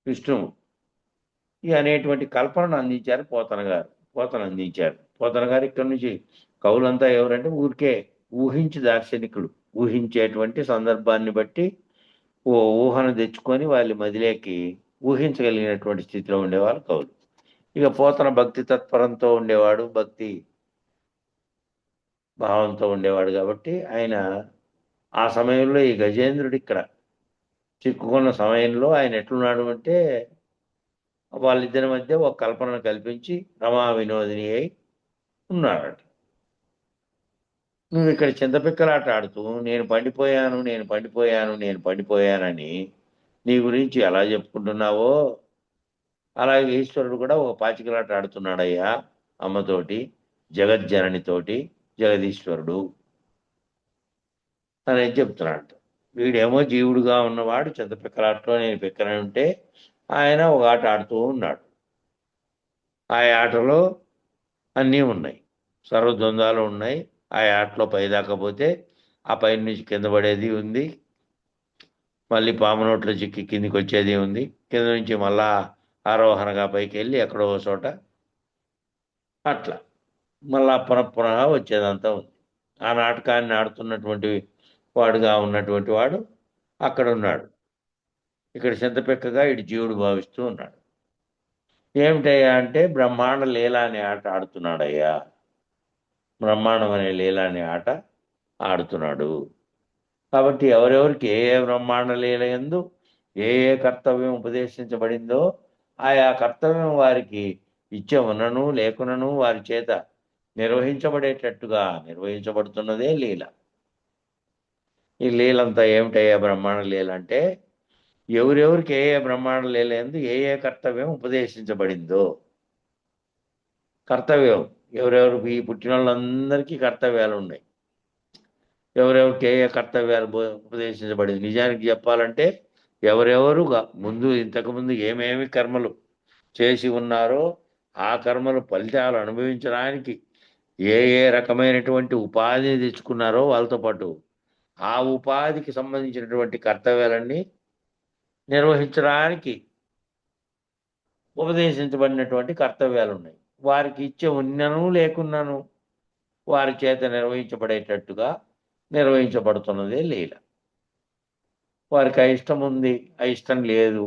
విష్ణువు. ఈ అనేటువంటి కల్పనను అందించారు పోతన అందించారు. పోతన గారు ఇక్కడి నుంచి కవులంతా ఎవరంటే ఊరికే ఊహించి దార్శనికుడు. ఊహించేటువంటి సందర్భాన్ని బట్టి ఓ ఊహను తెచ్చుకొని వాళ్ళ మదిలేకి ఊహించగలిగినటువంటి స్థితిలో ఉండేవాళ్ళు కవులు. ఇక పోతన భక్తి తత్పరంతో ఉండేవాడు, భక్తి భావంతో ఉండేవాడు కాబట్టి ఆయన ఆ సమయంలో ఈ గజేంద్రుడు ఇక్కడ చిక్కుకున్న సమయంలో ఆయన ఎట్లున్నాడు అంటే వాళ్ళిద్దరి మధ్య ఒక కల్పనను కల్పించి రమా వినోదిని అయి ఉన్నాడట. నువ్వు ఇక్కడ చింతపిక్కలాట ఆడుతూ నేను పండిపోయాను, నేను పండిపోయాను, నేను పండిపోయానని నీ గురించి ఎలా చెప్పుకుంటున్నావో అలాగే ఈశ్వరుడు కూడా ఒక పాచికలాట ఆడుతున్నాడయ్యా అమ్మతోటి, జగజ్జననితోటి, జగదీశ్వరుడు అనేది చెప్తున్నాడు. వీడేమో జీవుడుగా ఉన్నవాడు చింతపిక్కలాటలో నేను పిక్కన ఉంటే ఆయన ఒక ఆట ఆడుతూ ఉన్నాడు. ఆ ఆటలో అన్నీ ఉన్నాయి, సర్వద్వందాలు ఉన్నాయి. ఆ ఆటలో పైదాకా పోతే ఆ పైన నుంచి కింద పడేది ఉంది, మళ్ళీ పాము నోట్లో చిక్కి కిందికి వచ్చేది ఉంది, కింద నుంచి మళ్ళా ఆరోహణగా పైకి వెళ్ళి ఎక్కడో ఒక చోట అట్లా మళ్ళా పునః వచ్చేదంతా ఉంది. ఆ నాటకాన్ని ఆడుతున్నటువంటి వాడుగా ఉన్నటువంటి వాడు అక్కడ ఉన్నాడు. ఇక్కడ చింతపిక్కగా ఇటు జీవుడు భావిస్తూ ఉన్నాడు. ఏమిటయ్యా అంటే బ్రహ్మాండ లీల అనే ఆట ఆడుతున్నాడయ్యా, బ్రహ్మాండం అనే లీల అనే ఆట ఆడుతున్నాడు. కాబట్టి ఎవరెవరికి ఏ ఏ బ్రహ్మాండ లీల యందు ఏ ఏ కర్తవ్యం ఉపదేశించబడిందో ఆయా కర్తవ్యం వారికి ఇచ్చే ఉన్నను లేకునను వారి చేత నిర్వహించబడేటట్టుగా నిర్వహించబడుతున్నదే లీల. ఈ లీలంతా ఏమిటయ్యా బ్రహ్మాండ లీల అంటే ఎవరెవరికి ఏ ఏ బ్రహ్మాండ లీల యందు ఏ ఏ కర్తవ్యం ఉపదేశించబడిందో. కర్తవ్యం ఎవరెవరికి, ఈ పుట్టిన వాళ్ళందరికీ కర్తవ్యాలు ఉన్నాయి. ఎవరెవరికి ఏ ఏ కర్తవ్యాలు ఉపదేశించబడింది. నిజానికి చెప్పాలంటే ఎవరెవరుగా ఇంతకుముందు ఏమేమి కర్మలు చేసి ఉన్నారో ఆ కర్మలు ఫలితాలు అనుభవించడానికి ఏ ఏ రకమైనటువంటి ఉపాధిని తెచ్చుకున్నారో వాళ్ళతో పాటు ఆ ఉపాధికి సంబంధించినటువంటి కర్తవ్యాలన్నీ నిర్వహించడానికి ఉపదేశించబడినటువంటి కర్తవ్యాలు ఉన్నాయి. వారికి ఇచ్చే ఉన్నను లేకున్నాను వారి చేత నిర్వహించబడేటట్టుగా నిర్వహించబడుతున్నదే లీల. వారికి అయిష్టం ఉంది, అయిష్టం లేదు,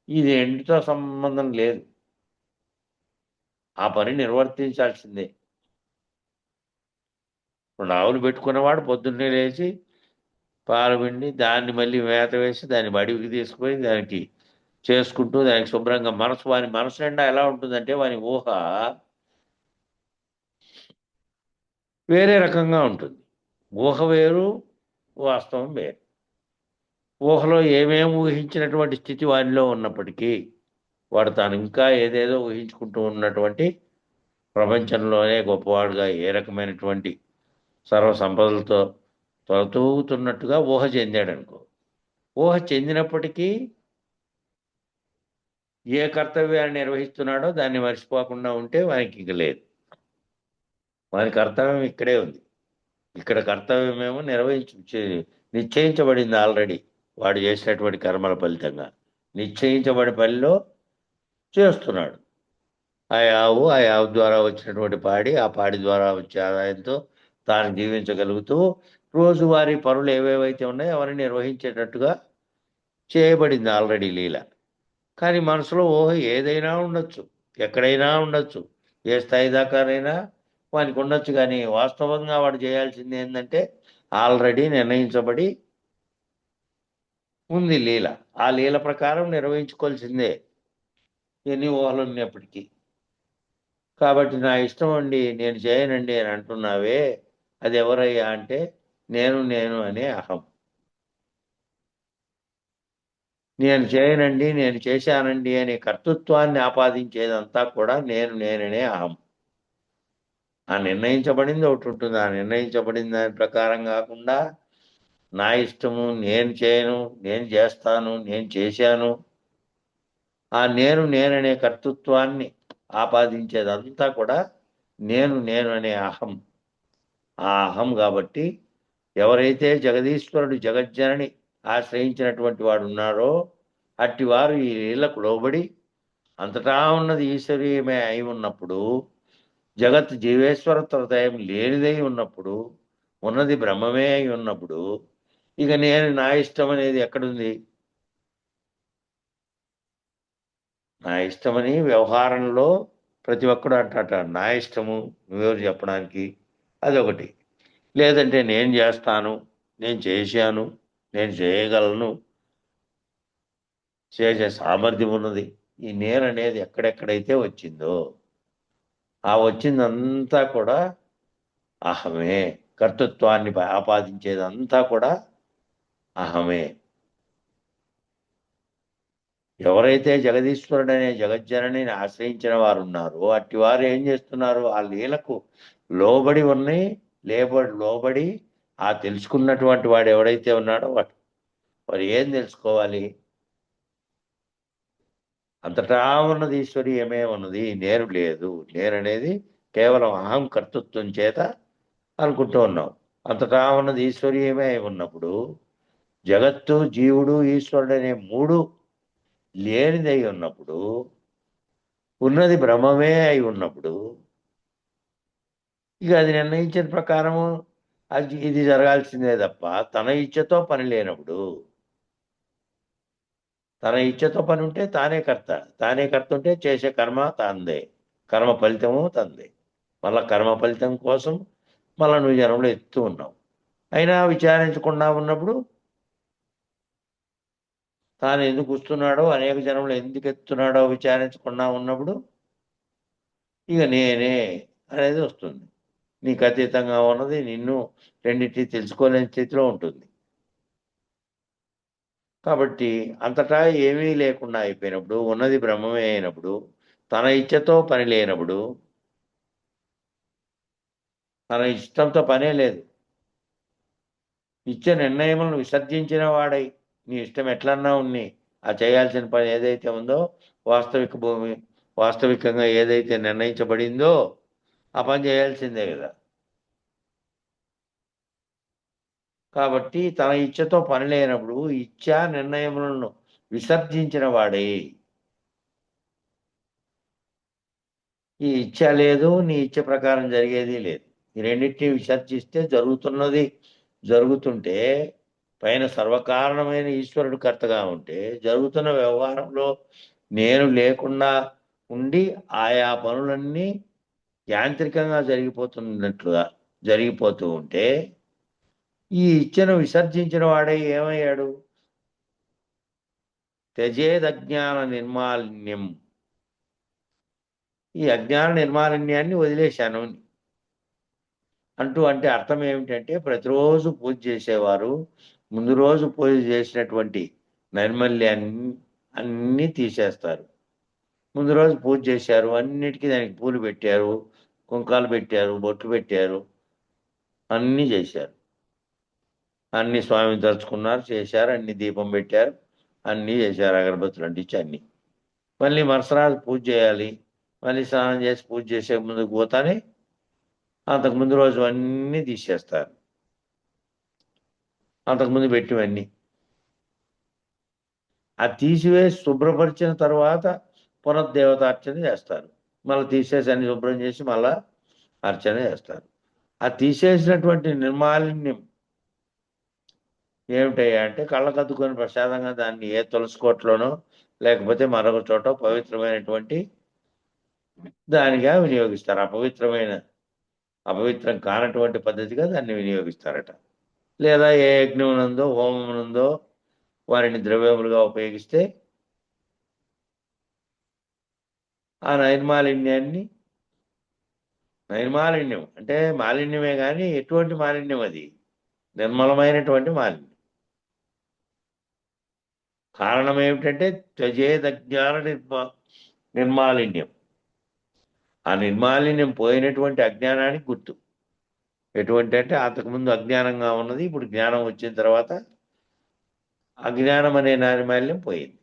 ఇది ఎండితో సంబంధం లేదు, ఆ పని నిర్వర్తించాల్సిందే. ఇప్పుడు ఆవులు పెట్టుకున్నవాడు పొద్దున్నే లేచి పాలు పిండి దాన్ని మళ్ళీ మేత వేసి దాన్ని బడికి తీసుకుపోయి దానికి చేసుకుంటూ దానికి శుభ్రంగా వాని మనసు నిండా ఎలా ఉంటుందంటే వాని ఊహ వేరే రకంగా ఉంటుంది. ఊహ వేరు, వాస్తవం వేరు. ఊహలో ఏమేమి ఊహించినటువంటి స్థితి వానిలో ఉన్నప్పటికీ వాడు తాను ఇంకా ఏదేదో ఊహించుకుంటూ ఉన్నటువంటి ప్రపంచంలోనే గొప్పవాడుగా ఏ రకమైనటువంటి సర్వ సంపదలతో తొలతూగుతున్నట్టుగా ఊహ చెందాడనుకో. ఊహ చెందినప్పటికీ ఏ కర్తవ్యాన్ని నిర్వహిస్తున్నాడో దాన్ని మర్చిపోకుండా ఉంటే వానికి ఇక లేదు. వాని కర్తవ్యం ఇక్కడే ఉంది. ఇక్కడ కర్తవ్యమేమో నిశ్చయించబడింది ఆల్రెడీ. వాడు చేసినటువంటి కర్మల ఫలితంగా నిశ్చయించబడి పనిలో చేస్తున్నాడు. ఆ ఆవు ద్వారా వచ్చినటువంటి పాడి, ఆ పాడి ద్వారా వచ్చే ఆదాయంతో తాను జీవించగలుగుతూ రోజువారీ పనులు ఏవేవైతే ఉన్నాయో అవన్నీ నిర్వహించేటట్టుగా చేయబడింది ఆల్రెడీ లీల. కానీ మనసులో ఊహ ఏదైనా ఉండొచ్చు, ఎక్కడైనా ఉండొచ్చు, ఏ స్థాయి దాకానైనా వానికి ఉండొచ్చు. కానీ వాస్తవంగా వాడు చేయాల్సింది ఏంటంటే ఆల్రెడీ నిర్ణయించబడి ఉంది లీల. ఆ లీల ప్రకారం నిర్వహించుకోవాల్సిందే ఎన్ని ఊహలు ఉన్నప్పటికీ. కాబట్టి నా ఇష్టం అండి, నేను చేయనండి అని అంటున్నావే, అది ఎవరయ్యా అంటే నేను అనే అహం. నేను చేయనండి, నేను చేశానండి అనే కర్తృత్వాన్ని ఆపాదించేదంతా కూడా నేననే అహం. ఆ నిర్ణయించబడింది ఒకటి ఉంటుంది. ఆ నిర్ణయించబడిన దాని ప్రకారం కాకుండా నా ఇష్టము, నేను చేయను, నేను చేస్తాను, నేను చేశాను, ఆ నేననే కర్తృత్వాన్ని ఆపాదించేదంతా కూడా నేను అనే అహం. ఆ అహం కాబట్టి ఎవరైతే జగదీశ్వరుడు జగజ్జనని ఆశ్రయించినటువంటి వాడు ఉన్నారో అట్టివారు ఈ లీలకు లోబడి అంతటా ఉన్నది ఈశ్వరీయమే అయి ఉన్నప్పుడు, జగత్ జీవేశ్వర త్రయం లేనిదై ఉన్నప్పుడు, ఉన్నది బ్రహ్మమే అయి ఉన్నప్పుడు ఇక నేను నా ఇష్టం అనేది ఎక్కడుంది? నా ఇష్టమని వ్యవహారంలో ప్రతి ఒక్కడు అంటాట, నా ఇష్టము, నువ్వెవరు చెప్పడానికి, అదొకటి. లేదంటే నేను చేస్తాను, నేను చేశాను, నేను చేయగలను, చేసే సామర్థ్యం ఉన్నది. ఈ నేను అనేది ఎక్కడెక్కడైతే వచ్చిందో ఆ వచ్చిందంతా కూడా అహమే. కర్తృత్వాన్ని ఆపాదించేదంతా కూడా అహమే. ఎవరైతే జగదీశ్వరుడనే జగజ్జననిని ఆశ్రయించిన వారు ఉన్నారో అట్టి వారు ఏం చేస్తున్నారు? ఆ లీలకు లోబడి ఉన్నాయి, లోబడి ఆ తెలుసుకున్నటువంటి వాడు ఎవడైతే ఉన్నాడో వాడు ఏం తెలుసుకోవాలి? అంతటా ఉన్నది ఈశ్వరీయమే ఉన్నది, నేను లేదు. నేననేది కేవలం అహం కర్తృత్వం చేత అనుకుంటూ ఉన్నాం. అంతటా ఉన్నది ఈశ్వరీయమే ఉన్నప్పుడు జగత్తు, జీవుడు, ఈశ్వరుడు అనే మూడు లేనిదై ఉన్నప్పుడు, ఉన్నది బ్రహ్మమే అయి ఉన్నప్పుడు, ఇక అది నిర్ణయించిన ప్రకారము ఇది జరగాల్సిందే తప్ప తన ఇచ్ఛతో పని లేనప్పుడు, తన ఇచ్ఛతో పని ఉంటే తానే కర్త ఉంటే చేసే కర్మ తాందే, కర్మ ఫలితము తందే. మళ్ళా కర్మ ఫలితం కోసం మళ్ళా నువ్వు జనంలో ఎత్తు ఉన్నావు. అయినా విచారించకుండా ఉన్నప్పుడు తాను ఎందుకు వస్తున్నాడో, అనేక జనంలో ఎందుకు ఎత్తున్నాడో విచారించకుండా ఉన్నప్పుడు ఇక నేనే అనేది వస్తుంది. నీకు అతీతంగా ఉన్నది నిన్ను రెండింటినీ తెలుసుకోలేని స్థితిలో ఉంటుంది. కాబట్టి అంతటా ఏమీ లేకుండా అయిపోయినప్పుడు, ఉన్నది బ్రహ్మమే అయినప్పుడు, తన ఇచ్ఛతో పని లేనప్పుడు, తన ఇష్టంతో పనే లేదు. ఇచ్చే నిర్ణయములను విసర్జించిన వాడై నీ ఇష్టం ఎట్లన్నా ఉన్ని ఆ చేయాల్సిన పని ఏదైతే ఉందో, వాస్తవికంగా ఏదైతే నిర్ణయించబడిందో ఆ పని చేయాల్సిందే కదా. కాబట్టి తన ఇచ్ఛతో పని లేనప్పుడు ఇచ్ఛా నిర్ణయములను విసర్జించిన వాడే. ఈ ఇచ్ఛ లేదు, నీ ఇచ్ఛ ప్రకారం జరిగేది లేదు. ఈ రెండింటినీ విసర్జిస్తే జరుగుతుంటే పైన సర్వకారణమైన ఈశ్వరుడు కర్తగా ఉంటే, జరుగుతున్న వ్యవహారంలో నేను లేకుండా ఉండి ఆయా పనులన్నీ యాంత్రికంగా జరిగిపోతూ ఉంటే, ఈ ఇచ్ఛను విసర్జించిన వాడే ఏమయ్యాడు? త్యజేదజ్ఞాన నిర్మాలిన్యం. ఈ అజ్ఞాన నిర్మాలిన్యాన్ని వదిలేశాను అంటే అర్థం ఏమిటంటే, ప్రతిరోజు పూజ చేసేవారు ముందు రోజు పూజ చేసినటువంటి నైర్మల్యాన్ని అన్నీ తీసేస్తారు. ముందు రోజు పూజ చేశారు, అన్నిటికీ దానికి పూలు పెట్టారు, కుంకాలు పెట్టారు, బొట్లు పెట్టారు, అన్నీ చేశారు. అన్ని స్వామిని తలుచుకున్నారు, చేశారు, అన్ని దీపం పెట్టారు, అన్నీ చేశారు, అగరబత్తులు అంటించి అన్నీ. మళ్ళీ మరుసరాజు పూజ చేయాలి, మళ్ళీ స్నానం చేసి పూజ చేసే ముందుకు పోతానే అంతకుముందు రోజు అన్నీ తీసేస్తారు, అంతకుముందు పెట్టివన్నీ. అది తీసివేసి శుభ్రపరిచిన తర్వాత పునర్దేవతార్చన చేస్తారు. మళ్ళీ తీసేసి అన్ని శుభ్రం చేసి మళ్ళా అర్చన చేస్తారు. ఆ తీసేసినటువంటి నిర్మాలిన్యం ఏమిటయ్యా అంటే, కళ్ళకద్దుకొని ప్రసాదంగా దాన్ని ఏ తులసి కోటలోనో లేకపోతే మరొక చోట పవిత్రమైనటువంటి దానిగా వినియోగిస్తారు. అపవిత్రం కానటువంటి పద్ధతిగా దాన్ని వినియోగిస్తారట. లేదా ఏ యజ్ఞమునందో హోమమునందో వారిని ద్రవ్యములుగా ఉపయోగిస్తే ఆ నైర్మాలిన్యం అంటే మాలిన్యమే కానీ ఎటువంటి మాలిన్యం? అది నిర్మలమైనటువంటి మాలిన్యం. కారణం ఏమిటంటే త్యజేదజ్ఞాన నిర్మాలిన్యం. ఆ నిర్మాలిన్యం పోయినటువంటి అజ్ఞానానికి గుర్తు. ఎటువంటి అంటే, అంతకుముందు అజ్ఞానంగా ఉన్నది, ఇప్పుడు జ్ఞానం వచ్చిన తర్వాత అజ్ఞానం అనే నిర్మాల్యం పోయింది.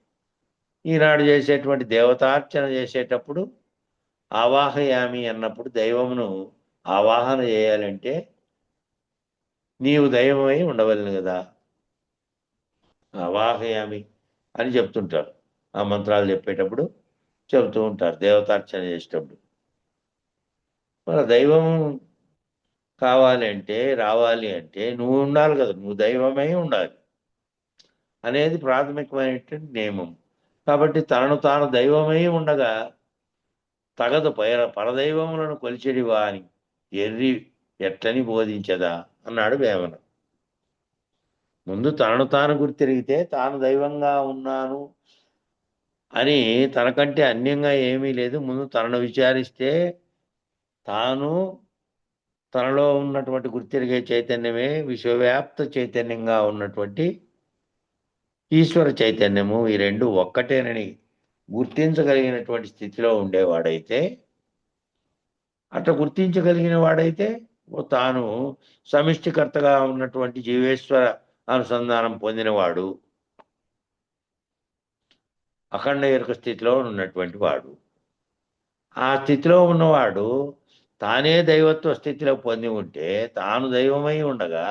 ఈనాడు చేసేటువంటి దేవతార్చన చేసేటప్పుడు ఆవాహయామి అన్నప్పుడు దైవమును ఆవాహన చేయాలంటే నీవు దైవమై ఉండవలను కదా. ఆవాహయామి అని చెప్తుంటారు, ఆ మంత్రాలు చెప్పేటప్పుడు చెబుతూ ఉంటారు దేవతార్చన చేసేటప్పుడు. మన దైవం రావాలి అంటే నువ్వు ఉండాలి కదా, నువ్వు దైవమై ఉండాలి అనేది ప్రాథమికమైనటువంటి నియమం. కాబట్టి తనను తాను దైవమై ఉండగా తగదు పరదైవములను కొలిచెడివా అని ఎర్రి ఎట్లని బోధించదా అన్నాడు వేమన. ముందు తనను తాను గుర్తిరిగితే తాను దైవంగా ఉన్నాను అని, తనకంటే అన్యంగా ఏమీ లేదు. ముందు తనను విచారిస్తే తాను, తనలో ఉన్నటువంటి గుర్తిరిగే చైతన్యమే విశ్వవ్యాప్త చైతన్యంగా ఉన్నటువంటి ఈశ్వర చైతన్యము. ఈ రెండు ఒక్కటేనని గుర్తించగలిగినటువంటి స్థితిలో ఉండేవాడైతే, అట్లా గుర్తించగలిగిన వాడైతే తాను సమిష్టికర్తగా ఉన్నటువంటి జీవేశ్వర అనుసంధానం పొందినవాడు, అఖండ ఎరుక స్థితిలో ఉన్నటువంటి వాడు. ఆ స్థితిలో ఉన్నవాడు తానే దైవత్వ స్థితిలో పొంది ఉంటే తాను దైవమై ఉండగా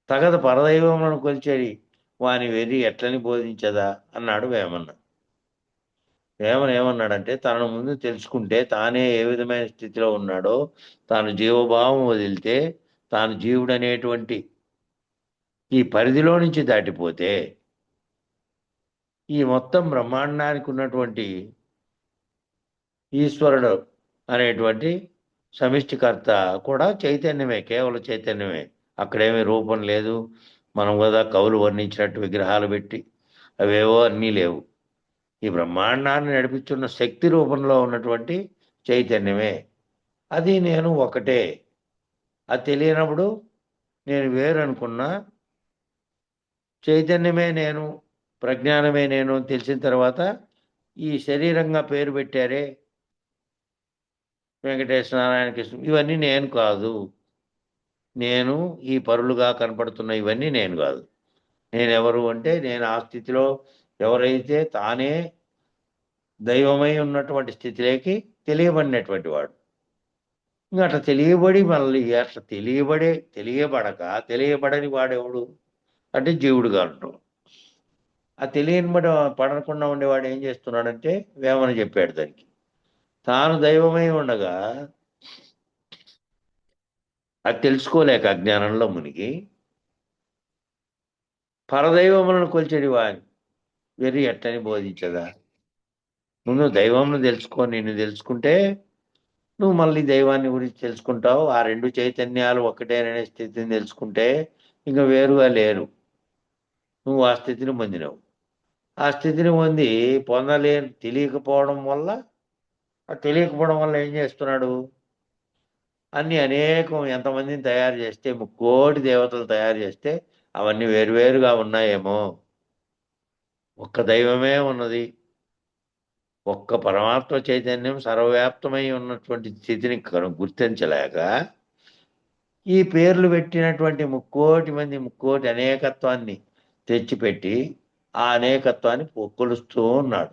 తగదు పరదైవములను కొలిచేది వాని వెర్రి ఎట్లని బోధించదా అన్నాడు వేమన్న. వేమన ఏమన్నాడంటే, తనను ముందు తెలుసుకుంటే తానే ఏ విధమైన స్థితిలో ఉన్నాడో, తాను జీవభావం వదిలితే, తాను జీవుడనేటువంటి ఈ పరిధిలో నుంచి దాటిపోతే ఈ మొత్తం బ్రహ్మాండానికి ఉన్నటువంటి ఈశ్వరుడు అనేటువంటి సమిష్టికర్త కూడా చైతన్యమే, కేవలం చైతన్యమే. అక్కడేమీ రూపం లేదు. మనం కదా కవులు వర్ణించినట్టు విగ్రహాలు పెట్టి అవేవో అన్నీ లేవు. ఈ బ్రహ్మాండాన్ని నడిపిస్తున్న శక్తి రూపంలో ఉన్నటువంటి చైతన్యమే. అది నేను ఒకటే. అది తెలియనప్పుడు నేను వేరు అనుకున్నా, చైతన్యమే నేను, ప్రజ్ఞానమే నేను తెలిసిన తర్వాత ఈ శరీరంగా పేరు పెట్టారే వెంకటేశ్వర నారాయణ కృష్ణ, ఇవన్నీ నేను కాదు. నేను ఈ పరులుగా కనపడుతున్న ఇవన్నీ నేను కాదు. నేనెవరు అంటే, నేను ఆ స్థితిలో ఎవరైతే తానే దైవమై ఉన్నటువంటి స్థితిలోకి తెలియబడినటువంటి వాడు. ఇంకా అట్లా తెలియబడి మళ్ళీ అట్లా తెలియబడక తెలియబడని వాడెవడు అంటే జీవుడుగా ఉంటాం. ఆ తెలియని పడకుండా ఉండేవాడు ఏం చేస్తున్నాడంటే వేమన చెప్పాడు దానికి. తాను దైవమై ఉండగా అది తెలుసుకోలేక అజ్ఞానంలో మునిగి పరదైవములను కొలిచెడి వాని వెర్రి ఎట్టని బోధించదా. ముందు దైవంను తెలుసుకో, నిన్ను తెలుసుకుంటే నువ్వు మళ్ళీ దైవాన్ని గురించి తెలుసుకుంటావు. ఆ రెండు చైతన్యాలు ఒక్కటేననే స్థితిని తెలుసుకుంటే ఇంకా వేరుగా లేరు. నువ్వు ఆ స్థితిని పొందినవు. ఆ స్థితిని తెలియకపోవడం వల్ల, ఆ తెలియకపోవడం వల్ల ఏం చేస్తున్నాడు, అన్ని అనేకం ఎంతమందిని తయారు చేస్తే, ముక్కోటి దేవతలు తయారు చేస్తే అవన్నీ వేరువేరుగా ఉన్నాయేమో, ఒక్క దైవమే ఉన్నది, ఒక్క పరమాత్మ చైతన్యం సర్వవ్యాప్తమై ఉన్నటువంటి స్థితిని గుర్తించలేక ఈ పేర్లు పెట్టినటువంటి ముక్కోటి మంది ముక్కోటి అనేకత్వాన్ని తెచ్చిపెట్టి ఆ అనేకత్వాన్ని కొలుస్తూ ఉన్నాడు.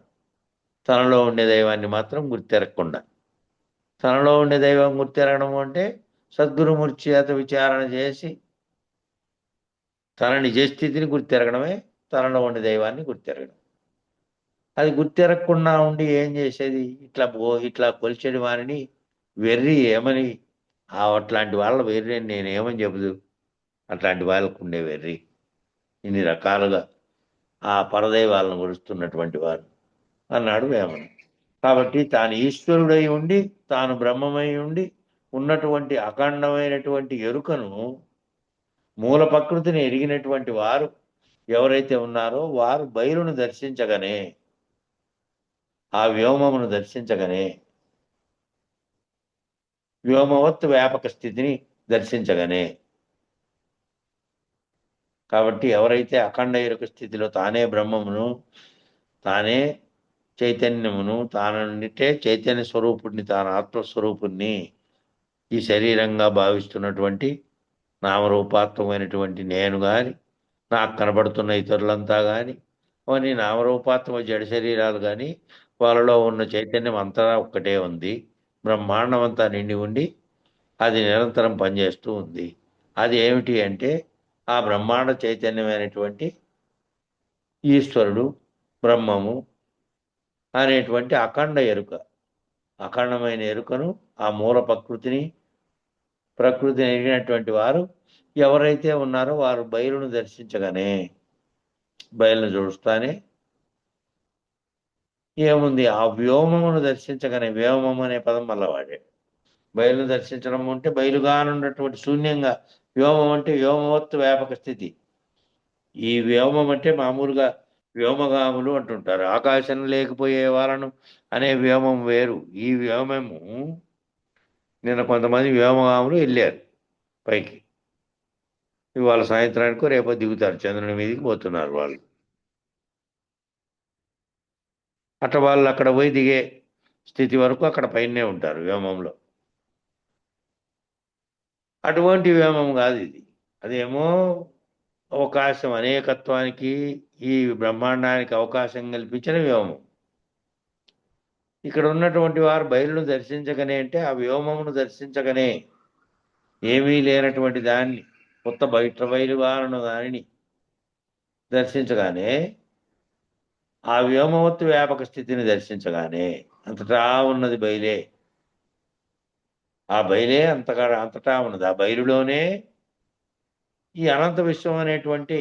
తనలో ఉండే దైవాన్ని మాత్రం గుర్తెరగకుండా. తనలో ఉండే దైవం గుర్తెరగడం అంటే సద్గురుమూర్తి చేత విచారణ చేసి తన నిజస్థితిని గుర్తెరగడమే తనలో ఉండే దైవాన్ని గుర్తెరగడం. అది గుర్తెరగకుండా ఉండి ఏం చేసేది, ఇట్లా కొలిచేది వారిని వెర్రి ఏమని, అట్లాంటి వాళ్ళ వెర్రి అని నేనేమని చెబుదు. అట్లాంటి వాళ్ళకు ఉండే వెర్రి ఇన్ని రకాలుగా ఆ పరదైవాలను కొలుస్తున్నటువంటి వారు అన్నాడు వేమన. కాబట్టి తాను ఈశ్వరుడై ఉండి, తాను బ్రహ్మమై ఉండి ఉన్నటువంటి అఖండమైనటువంటి ఎరుకను, మూల ప్రకృతిని ఎరిగినటువంటి వారు ఎవరైతే ఉన్నారో వారు బయలును దర్శించగానే, ఆ వ్యోమమును దర్శించగానే, వ్యోమవత్ వ్యాపక స్థితిని దర్శించగానే. కాబట్టి ఎవరైతే అఖండ ఎరుక స్థితిలో తానే బ్రహ్మమును, తానే చైతన్యమును, తానంటే చైతన్య స్వరూపుణ్ణి, తాను ఆత్మస్వరూపుణ్ణి ఈ శరీరంగా భావిస్తున్నటువంటి నామరూపాత్మకమైనటువంటి నేను కానీ, నాకు కనబడుతున్న ఇతరులంతా కానీ, అవన్నీ నామరూపాత్మక జడ శరీరాలు కానీ, వాళ్ళలో ఉన్న చైతన్యం అంతా ఒక్కటే ఉంది. బ్రహ్మాండం అంతా నిండి ఉండి అది నిరంతరం పనిచేస్తూ ఉంది. అది ఏమిటి అంటే ఆ బ్రహ్మాండ చైతన్యమైనటువంటి ఈశ్వరుడు, బ్రహ్మము అనేటువంటి అఖండ ఎరుక. అఖండమైన ఎరుకను, ఆ మూల ప్రకృతిని ఎరిగినటువంటి వారు ఎవరైతే ఉన్నారో వారు బయలును దర్శించగానే, బయలును చూస్తానే ఏముంది, ఆ వ్యోమమును దర్శించగానే, వ్యోమం అనే పదం మళ్ళా వాడాడు. బయలును దర్శించడం అంటే బయలుగానున్నటువంటి శూన్యంగా, వ్యోమం అంటే వ్యోమవత్తు వ్యాపక స్థితి. ఈ వ్యోమం అంటే మామూలుగా వ్యోమగాములు అంటుంటారు, ఆకాశం లేకపోయే వాళ్ళను అనే వ్యోమం వేరు. ఈ వ్యోమము నిన్న కొంతమంది వ్యోమగాములు వెళ్ళారు పైకి, ఇవాళ సాయంత్రానికో రేపో దిగుతారు, చంద్రుని మీదకి పోతున్నారు వాళ్ళు. అట్లా వాళ్ళు అక్కడ పోయి దిగే స్థితి వరకు అక్కడ పైనే ఉంటారు వ్యోమంలో. అటువంటి వ్యోమం కాదు ఇది. అదేమో అవకాశం, అనేకత్వానికి, ఈ బ్రహ్మాండానికి అవకాశం కల్పించిన వ్యోమం. ఇక్కడ ఉన్నటువంటి వారు బయలును దర్శించగనే అంటే ఆ వ్యోమమును దర్శించగనే, ఏమీ లేనటువంటి దాన్ని, కొత్త బయలుగా ఉన్న దానిని దర్శించగానే, ఆ వ్యోమవత్తు వ్యాపక స్థితిని దర్శించగానే, అంతటా ఉన్నది బయలే. ఆ బయలే అంతటా ఉన్నది. ఆ బయలులోనే ఈ అనంత విశ్వం అనేటువంటి,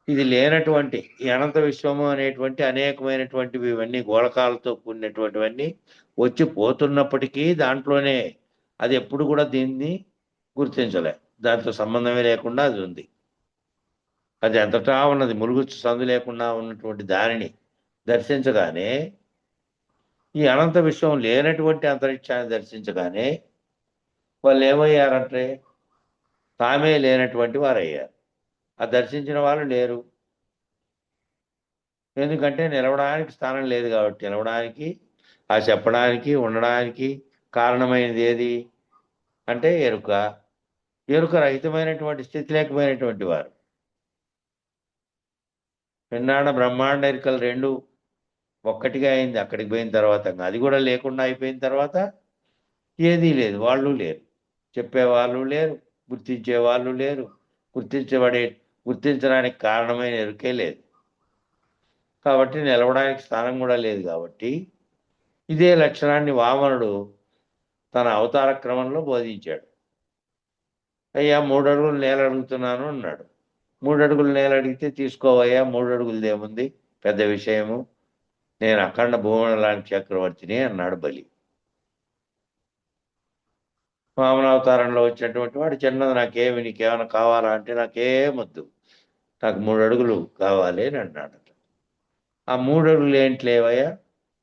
ఇది లేనటువంటి ఈ అనంత విశ్వము అనేటువంటి అనేకమైనటువంటివి, ఇవన్నీ గోళకాలతో కూడినటువంటివన్నీ వచ్చి పోతున్నప్పటికీ దాంట్లోనే అది ఎప్పుడు కూడా దీన్ని గుర్తించలే, దాంతో సంబంధమే లేకుండా అది ఉంది. అది అంతటా ఉన్నది, ములుగు సందు లేకుండా ఉన్నటువంటి దానిని దర్శించగానే, ఈ అనంత విశ్వం లేనటువంటి అంతరిక్షాన్ని దర్శించగానే వాళ్ళు ఏమయ్యారంటే తామే లేనటువంటి వారు అయ్యారు. ఆ దర్శించిన వాళ్ళు లేరు, ఎందుకంటే నిలవడానికి స్థానం లేదు కాబట్టి. నిలవడానికి, ఆ చెప్పడానికి, ఉండడానికి కారణమైనది ఏది అంటే ఎరుక. ఎరుక రహితమైనటువంటి స్థితి లేకపోయినటువంటి వారు. పిన్నాడ బ్రహ్మాండ ఎరుకలు రెండు ఒక్కటిగా అయింది అక్కడికి పోయిన తర్వాత. అది కూడా లేకుండా అయిపోయిన తర్వాత ఏదీ లేదు, వాళ్ళు లేరు, చెప్పేవాళ్ళు లేరు, గుర్తించే వాళ్ళు లేరు, గుర్తించడానికి కారణమైన ఎరుకే లేదు కాబట్టి, నిలవడానికి స్థానం కూడా లేదు కాబట్టి. ఇదే లక్షణాన్ని వామనుడు తన అవతార క్రమంలో బోధించాడు. అయ్యా 3 అడుగులు నేల అడుగుతున్నాను అన్నాడు. 3 అడుగులు నేల అడిగితే తీసుకోవయ్యా, 3 అడుగులది ఏముంది పెద్ద విషయము, నేను అఖండ భువనలాంటి చక్రవర్తిని అన్నాడు బలి. వామనావతారంలో వచ్చినటువంటి వాడు చిన్నది, నాకేమి, నీకేమైనా కావాలా అంటే నాకేమొద్దు, నాకు 3 అడుగులు కావాలి అని అన్నాడు. ఆ 3 అడుగులు ఏంటి లేవయ్యా,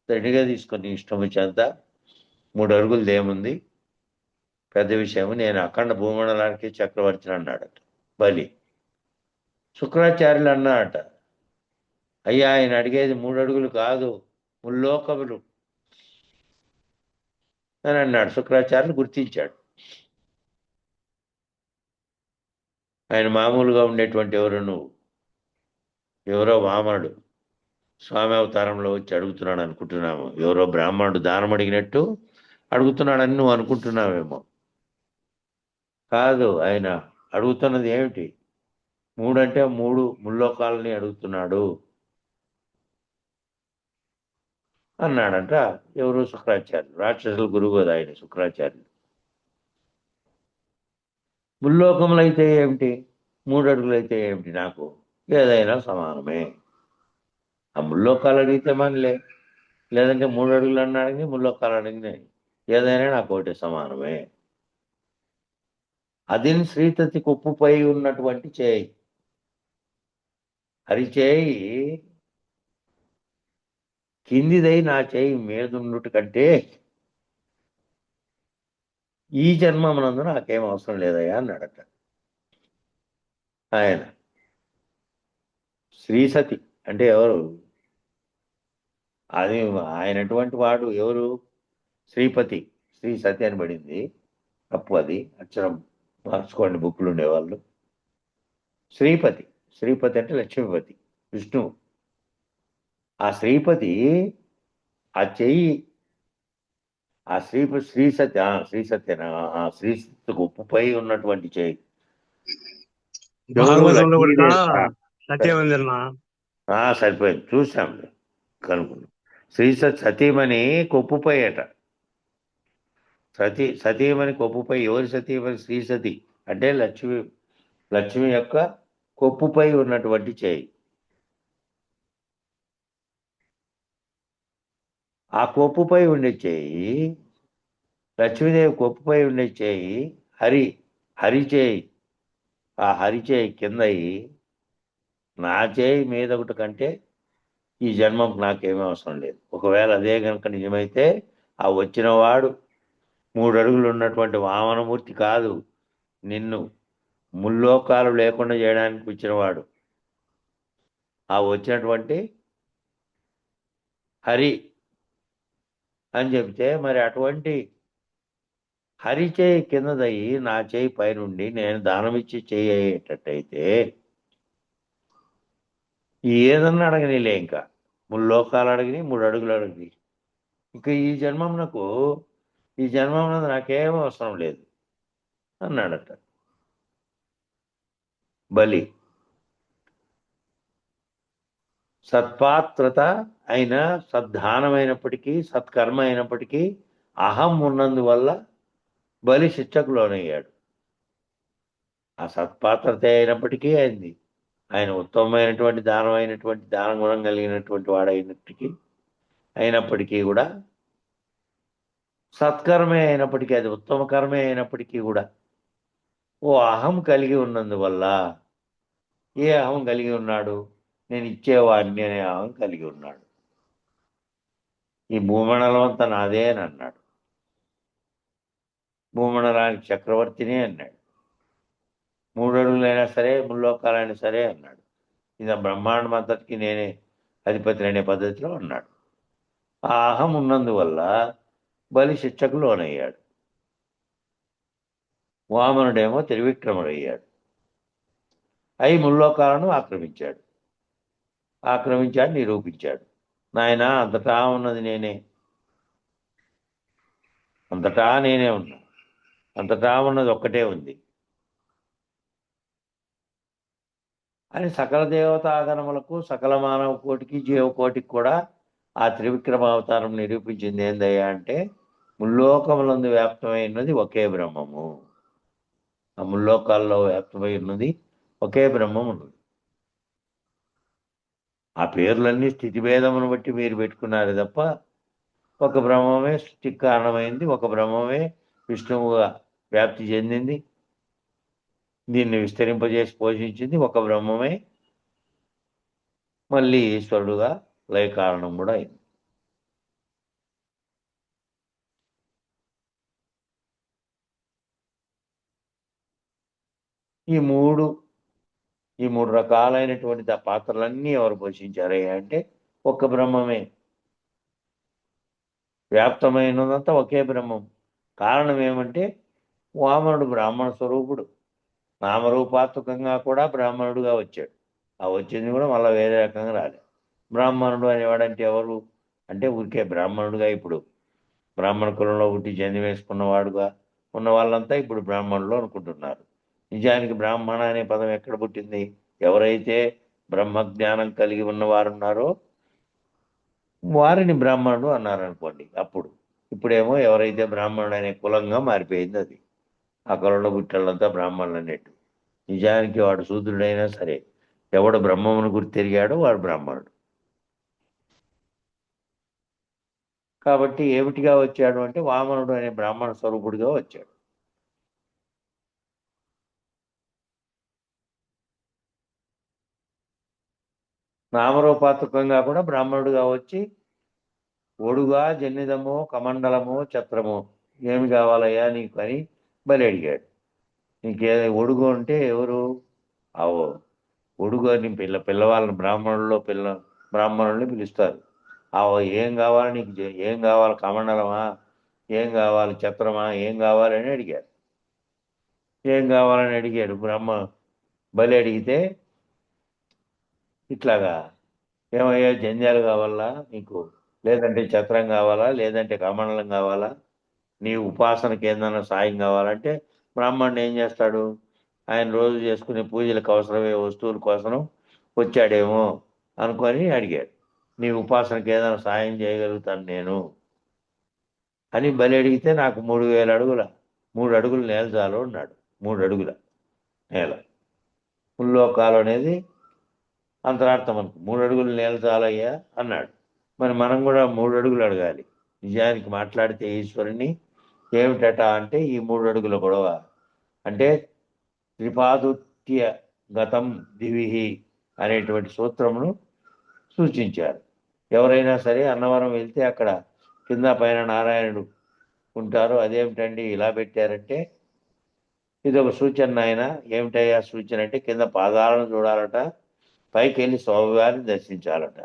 దండిగా తీసుకొని ఇష్టం వచ్చేంత, 3 అడుగులది ఏముంది పెద్ద విషయము, నేను అఖండ భూమండలానికి చక్రవర్తిని అన్నాడట బలి. శుక్రాచార్యులు అన్నాడట, అయ్యా ఆయన అడిగేది 3 అడుగులు కాదు, ముల్లోకములు అని అన్నాడు. శుక్రాచార్యులు గుర్తించాడు. ఆయన మామూలుగా ఉండేటువంటి ఎవరో వామనుడు స్వామి అవతారంలో వచ్చి అడుగుతున్నాడు అనుకుంటున్నాము. ఎవరో బ్రాహ్మణుడు దానం అడిగినట్టు అడుగుతున్నాడని నువ్వు అనుకుంటున్నావేమో. కాదు, ఆయన అడుగుతున్నది ఏమిటి, 3 అంటే 3 ముల్లోకాలని అడుగుతున్నాడు అన్నాడంట. ఎవరు? శుక్రాచార్యులు. రాక్షసుల గురువు కదా ఆయన శుక్రాచార్యులు. ముల్లోకములు అయితే ఏమిటి, 3 అడుగులు అయితే ఏమిటి, నాకు ఏదైనా సమానమే. ఆ ముల్లోకాలు అడిగితే మనలే, లేదంటే 3 అడుగులు అన్నాడని ముల్లోకాలు అడిగినాయి, ఏదైనా నాకు ఒకటి సమానమే. అది శ్రీతతి కొప్పుపై ఉన్నటువంటి చేయి, అరిచేయి కిందిదై నా చేయి మీదుండుట కంటే ఈ జన్మమునందు నాకేం అవసరం లేదయ్యా అన్నాడట ఆయన. శ్రీసతి అంటే ఎవరు? అది ఆయనటువంటి వాడు ఎవరు? శ్రీపతి. శ్రీసతి అని పడింది, తప్పు, అది అక్షరం మార్చుకోండి బుక్కులు ఉండేవాళ్ళు. శ్రీపతి, శ్రీపతి అంటే లక్ష్మీపతి, విష్ణువు. ఆ శ్రీపతి ఆ చెయ్యి, ఆ శ్రీసత్య శ్రీసత్యన ఆ శ్రీసత్యకు ఉప్పుపై ఉన్నటువంటి చెయ్యి ఎవరు? భాగవతంలో కూడా లక్ష్మీదేవి. సత్యవందన సరిపోయింది, చూసాం కనుక్కున్నాం. సతీమణి కొప్పుపై అట. సతీమణి కొప్పుపై. ఎవరి సతీమణి? శ్రీసతి అంటే లక్ష్మి యొక్క కొప్పుపై ఉన్నటువంటి చేయి. ఆ కొప్పుపై ఉండే చేయి, లక్ష్మీదేవి కొప్పుపై ఉండే చేయి హరి, హరి చేయి, ఆ హరి చేయి కిందయి నా చేయి మీద ఒకటి కంటే ఈ జన్మకు నాకేమీ అవసరం లేదు. ఒకవేళ అదే కనుక నిజమైతే ఆ వచ్చిన వాడు 3 అడుగులు ఉన్నటువంటి వామనమూర్తి కాదు, నిన్ను ముల్లోకాలు లేకుండా చేయడానికి వచ్చినవాడు ఆ వచ్చినటువంటి హరి అని చెబితే, మరి అటువంటి హరి చేయి కిందదయ్యి నా చేయి పైనుండి నేను దానమిచ్చి చేయి అయ్యేటట్టయితే ఏదన్నా అడగనిలే, ఇంకా ముల్లోకాలు అడిగిని 3 అడుగులు అడిగి, ఇంకా ఈ జన్మమునకు నాకేం అవసరం లేదు అన్నాడట బలి. సత్పాత్రత అయిన సద్దానమైనప్పటికీ సత్కర్మ అయినప్పటికీ అహం ఉన్నందువల్ల బలి శిక్షకు లోనయ్యాడు. ఆ సత్పాత్రత అయినప్పటికీ అయింది, ఆయన ఉత్తమమైనటువంటి దాన గుణం కలిగినటువంటి వాడైనప్పటికీ అయినప్పటికీ కూడా, సత్కర్మే అయినప్పటికీ, అది ఉత్తమ కర్మే అయినప్పటికీ కూడా ఓ అహం కలిగి ఉన్నందువల్ల, ఏ అహం కలిగి ఉన్నాడు? నేను ఇచ్చేవాడిని అనే అహం కలిగి ఉన్నాడు. ఈ భూమండలం అంతా నాదే అని అన్నాడు. భూమండలానికి చక్రవర్తిని అన్నాడు. 3 అడుగులైనా సరే, ముల్లోకాలైనా సరే అన్నాడు. ఇది బ్రహ్మాండం అంతటికి నేనే అధిపతి అనే పద్ధతిలో అన్నాడు. ఆ అహం ఉన్నందువల్ల బలి శిక్షకు లోనయ్యాడు. వామనుడేమో త్రివిక్రముడయ్యాడు. అయి ముల్లోకాలను ఆక్రమించాడు, నిరూపించాడు. నాయన అంతటా ఉన్నది నేనే, అంతటా నేనే ఉన్నా, అంతటా ఉన్నది ఒక్కటే ఉంది అని సకల దేవతాగణములకు, సకల మానవ కోటికి, జీవకోటికి కూడా ఆ త్రివిక్రమ అవతారం నిరూపించింది ఏందయ్యా అంటే, ముల్లోకములందు వ్యాప్తమై ఉన్నది ఒకే బ్రహ్మము. ఆ ముల్లోకాల్లో వ్యాప్తమై ఉన్నది ఒకే బ్రహ్మం ఉన్నది. ఆ పేర్లన్నీ స్థితిభేదమును బట్టి మీరు పెట్టుకున్నారు తప్ప, ఒక బ్రహ్మమే సృష్టికి కారణమైంది, ఒక బ్రహ్మమే విష్ణువుగా వ్యాప్తి చెందింది, దీన్ని విస్తరింపజేసి పోషించింది ఒక బ్రహ్మమే, మళ్ళీ ఈశ్వరుడుగా లయ కారణం కూడా అయింది. ఈ మూడు రకాలైనటువంటి ఆ పాత్రలన్నీ ఎవరు పోషించారయ్యా అంటే ఒక్క బ్రహ్మమే. వ్యాప్తమైనదంతా ఒకే బ్రహ్మం. కారణం ఏమంటే వామనుడు బ్రాహ్మణ స్వరూపుడు, నామరూపాత్మకంగా కూడా బ్రాహ్మణుడుగా వచ్చాడు. ఆ వచ్చింది కూడా మళ్ళీ వేరే రకంగా రాలేదు. బ్రాహ్మణుడు అనేవాడంటే ఎవరు అంటే ఊరికే బ్రాహ్మణుడుగా, ఇప్పుడు బ్రాహ్మణ కులంలో పుట్టి జన్మ వేసుకున్నవాడుగా ఉన్న వాళ్ళంతా ఇప్పుడు బ్రాహ్మణులు అనుకుంటున్నారు. నిజానికి బ్రాహ్మణ అనే పదం ఎక్కడ పుట్టింది? ఎవరైతే బ్రహ్మజ్ఞానం కలిగి ఉన్నవారు ఉన్నారో వారిని బ్రాహ్మణుడు అన్నారనుకోండి. ఇప్పుడేమో ఎవరైతే బ్రాహ్మణుడు అనే కులంగా మారిపోయింది అది. ఆ కులంలో పుట్టాళ్ళంతా బ్రాహ్మణులు అన్నట్టు. నిజానికి వాడు శూద్రుడైనా సరే, ఎవడు బ్రహ్మమును గుర్తు తిరిగాడో వాడు బ్రాహ్మణుడు. కాబట్టి ఏమిటిగా వచ్చాడు అంటే వామనుడు అనే బ్రాహ్మణ స్వరూపుడిగా వచ్చాడు. నామరూపాత్మకంగా కూడా బ్రాహ్మణుడుగా వచ్చి, ఒడుగా జన్నిదమో కమండలమో ఛత్రమో ఏమి కావాలయ్యా నీకు అని బలి అడిగాడు. నీకే ఒడుగు అంటే ఎవరు? ఆ ఒడుగు అని పిల్లవాళ్ళని బ్రాహ్మణుల్ని పిలుస్తారు. ఆ ఏం కావాలి నీకు, ఏం కావాలి? కమండలమా, ఏం కావాలి? ఛత్రమా, ఏం కావాలని అడిగాడు. ఏం కావాలని అడిగాడు బలి అడిగితే, ఇట్లాగా ఏమయ్యా జంధ్యాలు కావాలా నీకు, లేదంటే ఛత్రం కావాలా, లేదంటే కమండలం కావాలా, నీ ఉపాసనకి ఏదైనా సాయం కావాలంటే బ్రాహ్మణుడు ఏం చేస్తాడు? ఆయన రోజు చేసుకునే పూజలకు అవసరమయ్యే వస్తువుల కోసం వచ్చాడేమో అనుకొని అడిగాడు. నీ ఉపాసనకి ఏదైనా సాయం చేయగలుగుతాను నేను అని బలి అడిగితే, నాకు 3000 అడుగుల 3 అడుగులు నేల చాలు అన్నాడు. 3 అడుగుల నేల, ముల్లోకాలు అనేది అంతరార్థం అనుకో. 3 అడుగులు నేల చాలయ్యా అన్నాడు. మరి మనం కూడా 3 అడుగులు అడగాలి. నిజానికి మాట్లాడితే ఈశ్వరుని ఏమిటట అంటే ఈ 3 అడుగుల గొడవ. అంటే త్రిపాదుత్య గతం దివిహి అనేటువంటి సూత్రమును సూచించారు. ఎవరైనా సరే అన్నవరం వెళ్తే అక్కడ కింద పైన నారాయణుడు ఉంటారు. అదేమిటండి ఇలా పెట్టారంటే ఇది ఒక సూచన ఆయన. ఏమిటయ్యా సూచన అంటే కింద పాదాలను చూడాలట, పైకి వెళ్ళి స్వామివారిని దర్శించాలట.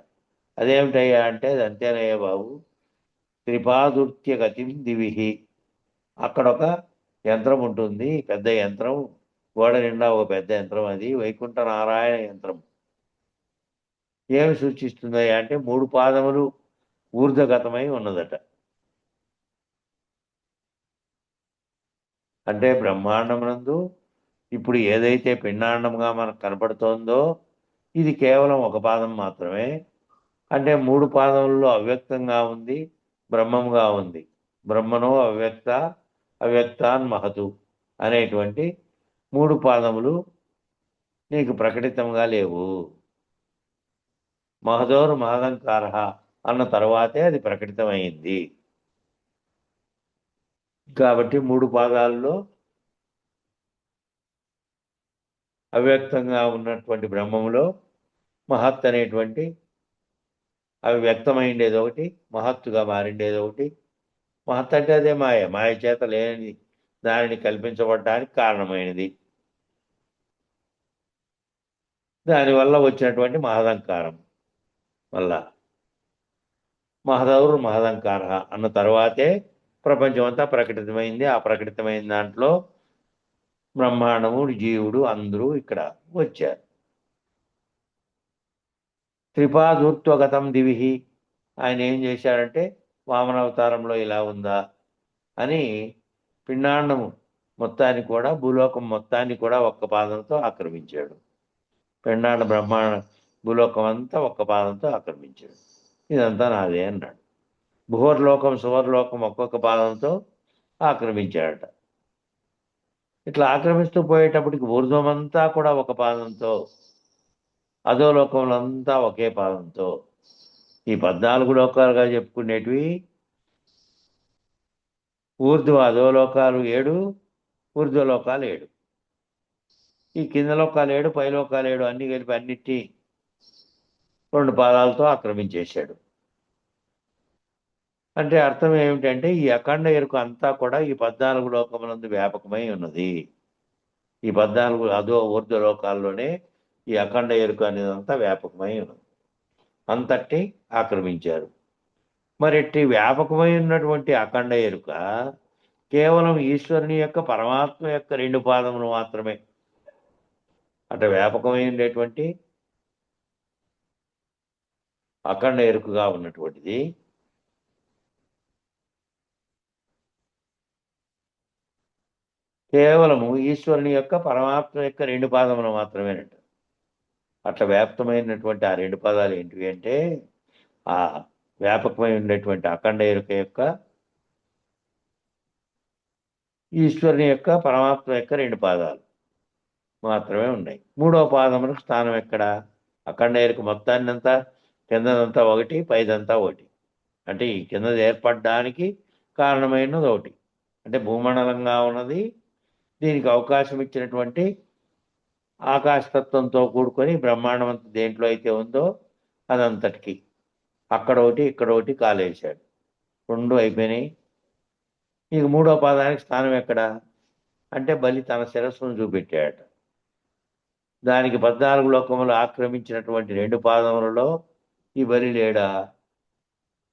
అదేమిటయ్యా అంటే అది అంతేనయ్యా బాబు, త్రిపాదుర్త్య గతిం దివిహి. అక్కడ ఒక యంత్రం ఉంటుంది, పెద్ద యంత్రం, గోడ నిండా ఒక పెద్ద యంత్రం, అది వైకుంఠ నారాయణ యంత్రం. ఏమి సూచిస్తుందయ్యా అంటే 3 పాదములు ఊర్ధ్వగతమై ఉన్నదట. అంటే బ్రహ్మాండమునందు ఇప్పుడు ఏదైతే పిండాండంగా మనకు కనపడుతోందో ఇది కేవలం ఒక పాదం మాత్రమే. అంటే 3 పాదములలో అవ్యక్తంగా ఉంది, బ్రహ్మంగా ఉంది. బ్రహ్మనో అవ్యక్త, అవ్యక్తాన్ మహతు అనేటువంటి 3 పాదములు నీకు ప్రకటితంగా లేవు. మహదోర్ మహదంకార అన్న తర్వాతే అది ప్రకటితమైంది. కాబట్టి 3 పాదాల్లో అవ్యక్తంగా ఉన్నటువంటి బ్రహ్మములో మహత్ అనేటువంటి అవి వ్యక్తమైండేది ఒకటి, మహత్తుగా మారిండేది ఒకటి. మహత్ అంటే అదే మాయ, మాయ చేత లేని దానిని కల్పించబడడానికి కారణమైనది. దానివల్ల వచ్చినటువంటి మహదంకారం వల్ల మహదౌర్ మహదంకార అన్న తర్వాతే ప్రపంచం అంతా ప్రకటితమైంది. ఆ ప్రకటితమైన దాంట్లో బ్రహ్మాండము, జీవుడు అందరూ ఇక్కడ వచ్చారు. త్రిపాదూర్ధ్వగతం దివిహి. ఆయన ఏం చేశాడంటే వామనావతారంలో ఇలా ఉందా అని పిండాండము మొత్తాన్ని కూడా, భూలోకం మొత్తాన్ని కూడా ఒక్క పాదంతో ఆక్రమించాడు. పిండాండ బ్రహ్మాండ భూలోకం అంతా ఒక్క పాదంతో ఆక్రమించాడు. ఇదంతా నాదే అన్నాడు. భువర్లోకం సువర్లోకం ఒక్కొక్క పాదంతో ఆక్రమించాడట. ఇట్లా ఆక్రమిస్తూ పోయేటప్పటికి ఊర్ధ్వమంతా కూడా ఒక పాదంతో, అధోలోకంలో అంతా ఒకే పాదంతో. ఈ 14 లోకాలుగా చెప్పుకునేటివి అధోలోకాలు 7, ఊర్ధ్వలోకాలు 7. ఈ కింద లోకాలు 7, పై లోకాలు 7 అన్ని కలిపి అన్నిటి 2 పాదాలతో ఆక్రమించేశాడు. అంటే అర్థం ఏమిటంటే ఈ అఖండ ఎరుక అంతా కూడా ఈ 14 లోకములందు వ్యాపకమై ఉన్నది. ఈ 14 ఊర్ధ్వలోకాల్లోనే ఈ అఖండ ఎరుక అనేదంతా వ్యాపకమై ఉన్నది. అంతటి ఆక్రమించారు. మరి ఇట్టి వ్యాపకమై ఉన్నటువంటి అఖండ ఎరుక కేవలం ఈశ్వరుని యొక్క, పరమాత్మ యొక్క 2 పాదములు మాత్రమే. అటు వ్యాపకమై ఉండేటువంటి అఖండ ఎరుకగా ఉన్నటువంటిది కేవలము ఈశ్వరుని యొక్క, పరమాత్మ యొక్క 2 పాదములు మాత్రమేనంట. అట్లా వ్యాప్తమైనటువంటి ఆ 2 పాదాలు ఏంటివి అంటే ఆ వ్యాపకమై ఉండేటువంటి అఖండ ఎరుక యొక్క, ఈశ్వరుని యొక్క, పరమాత్మ యొక్క 2 పాదాలు మాత్రమే ఉన్నాయి. 3వ పాదములకు స్థానం ఎక్కడ? అఖండ ఎరుక మొత్తాన్నంతా కిందదంతా ఒకటి, పైదంతా ఒకటి. అంటే ఈ కిందది ఏర్పడడానికి కారణమైనది ఒకటి. అంటే భూమండలంగా ఉన్నది, దీనికి అవకాశం ఇచ్చినటువంటి ఆకాశతత్వంతో కూడుకొని బ్రహ్మాండం అంతా దేంట్లో అయితే ఉందో అదంతటికి అక్కడ ఒకటి, ఇక్కడ ఒకటి కాలేశాడు. 2 అయిపోయినాయి. ఇక 3వ పాదానికి స్థానం ఎక్కడ అంటే బలి తన శిరస్సును చూపెట్టాడు. దానికి 14 లోకములు ఆక్రమించినటువంటి 2 పాదములలో ఈ బలి లేడా?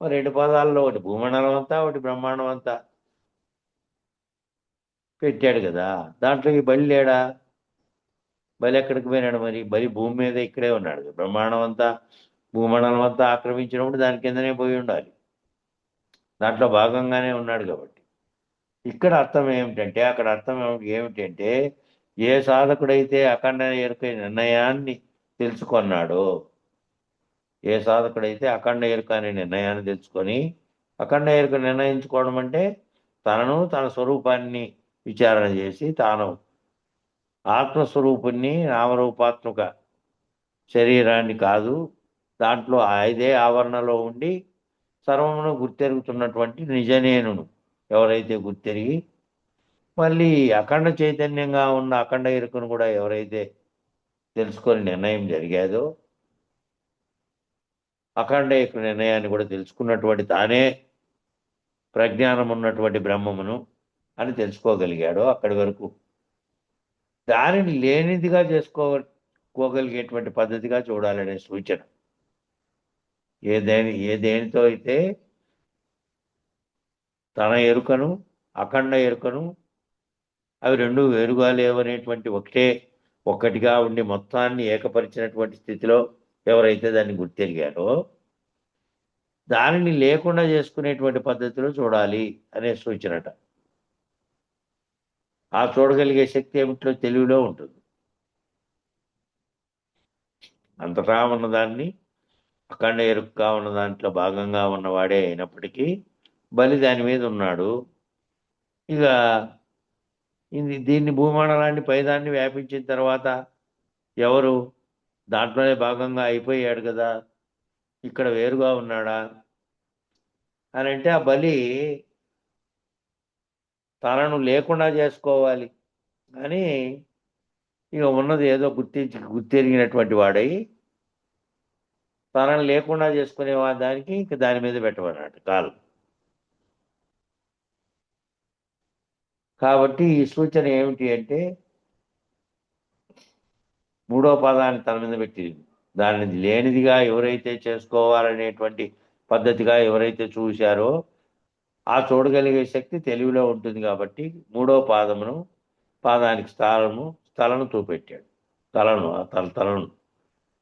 మరి 2 పాదాలలో ఒకటి భూమండలం అంతా, ఒకటి బ్రహ్మాండం అంతా పెట్టాడు కదా. దాంట్లో ఈ బలి లేడా? బలి ఎక్కడికి పోయినాడు? మరి బలి భూమి మీద ఇక్కడే ఉన్నాడు. బ్రహ్మాండం అంతా, భూమండలం అంతా ఆక్రమించినప్పుడు దాని కిందనే పోయి ఉండాలి. దాంట్లో భాగంగానే ఉన్నాడు కాబట్టి. ఇక్కడ అర్థం ఏమిటంటే, అక్కడ అర్థం ఏమిటంటే ఏ సాధకుడైతే అఖండ ఎరుక నిర్ణయాన్ని తెలుసుకున్నాడో, ఏ సాధకుడైతే అఖండ ఎరుక అనే నిర్ణయాన్ని తెలుసుకొని, అఖండ ఎరుక నిర్ణయించుకోవడం అంటే తనను, తన స్వరూపాన్ని విచారణ చేసి, తాను ఆత్మస్వరూపుణ్ణి, నామరూపాత్మక శరీరాన్ని కాదు, దాంట్లో 5 ఆవరణలో ఉండి సర్వమును గుర్తెరుగుతున్నటువంటి నిజనేనును ఎవరైతే గుర్తెరిగి మళ్ళీ అఖండ చైతన్యంగా ఉన్న అఖండ ఎరుకను కూడా ఎవరైతే తెలుసుకొని నిర్ణయం జరిగాదో అఖండ ఎరుక నిర్ణయాన్ని కూడా తెలుసుకున్నటువంటి తానే ప్రజ్ఞానం ఉన్నటువంటి బ్రహ్మమును అని తెలుసుకోగలిగాడో అక్కడి వరకు దానిని లేనిదిగా చేసుకోగలిగేటువంటి పద్ధతిగా చూడాలనే సూచన. ఏ దేనితో అయితే తన ఎరుకను అఖండ ఎరుకను అవి రెండు వేరుగా లేవనేటువంటి ఒక్కటిగా ఉండి మొత్తాన్ని ఏకపరిచినటువంటి స్థితిలో ఎవరైతే దాన్ని గుర్తెరిగారో దానిని లేకుండా చేసుకునేటువంటి పద్ధతిలో చూడాలి అనే సూచనట. ఆ చూడగలిగే శక్తి ఏమిట్లో తెలివిలో ఉంటుంది. అంతటా ఉన్నదాన్ని అఖండ ఎరుకగా ఉన్న దాంట్లో భాగంగా ఉన్నవాడే అయినప్పటికీ బలి దాని మీద ఉన్నాడు. ఇక దీన్ని భూమండలాన్ని పైదాన్ని వ్యాపించిన తర్వాత ఎవరు దాంట్లోనే భాగంగా అయిపోయాడు కదా, ఇక్కడ వేరుగా ఉన్నాడా అని అంటే ఆ బలి తనను లేకుండా చేసుకోవాలి అని ఇక ఉన్నది ఏదో గుర్తెరిగినటువంటి వాడై తనను లేకుండా చేసుకునే దానికి ఇంక దాని మీద పెట్టమన్నాడు కాలు. కాబట్టి ఈ సూచన ఏమిటి అంటే మూడో పాదాన్ని తన మీద పెట్టి దాన్ని లేనిదిగా ఎవరైతే చేసుకోవాలనేటువంటి పద్ధతిగా ఎవరైతే చూశారో ఆ చూడగలిగే శక్తి తెలివిలో ఉంటుంది. కాబట్టి మూడో పాదానికి స్థలను చూపెట్టాడు. తలను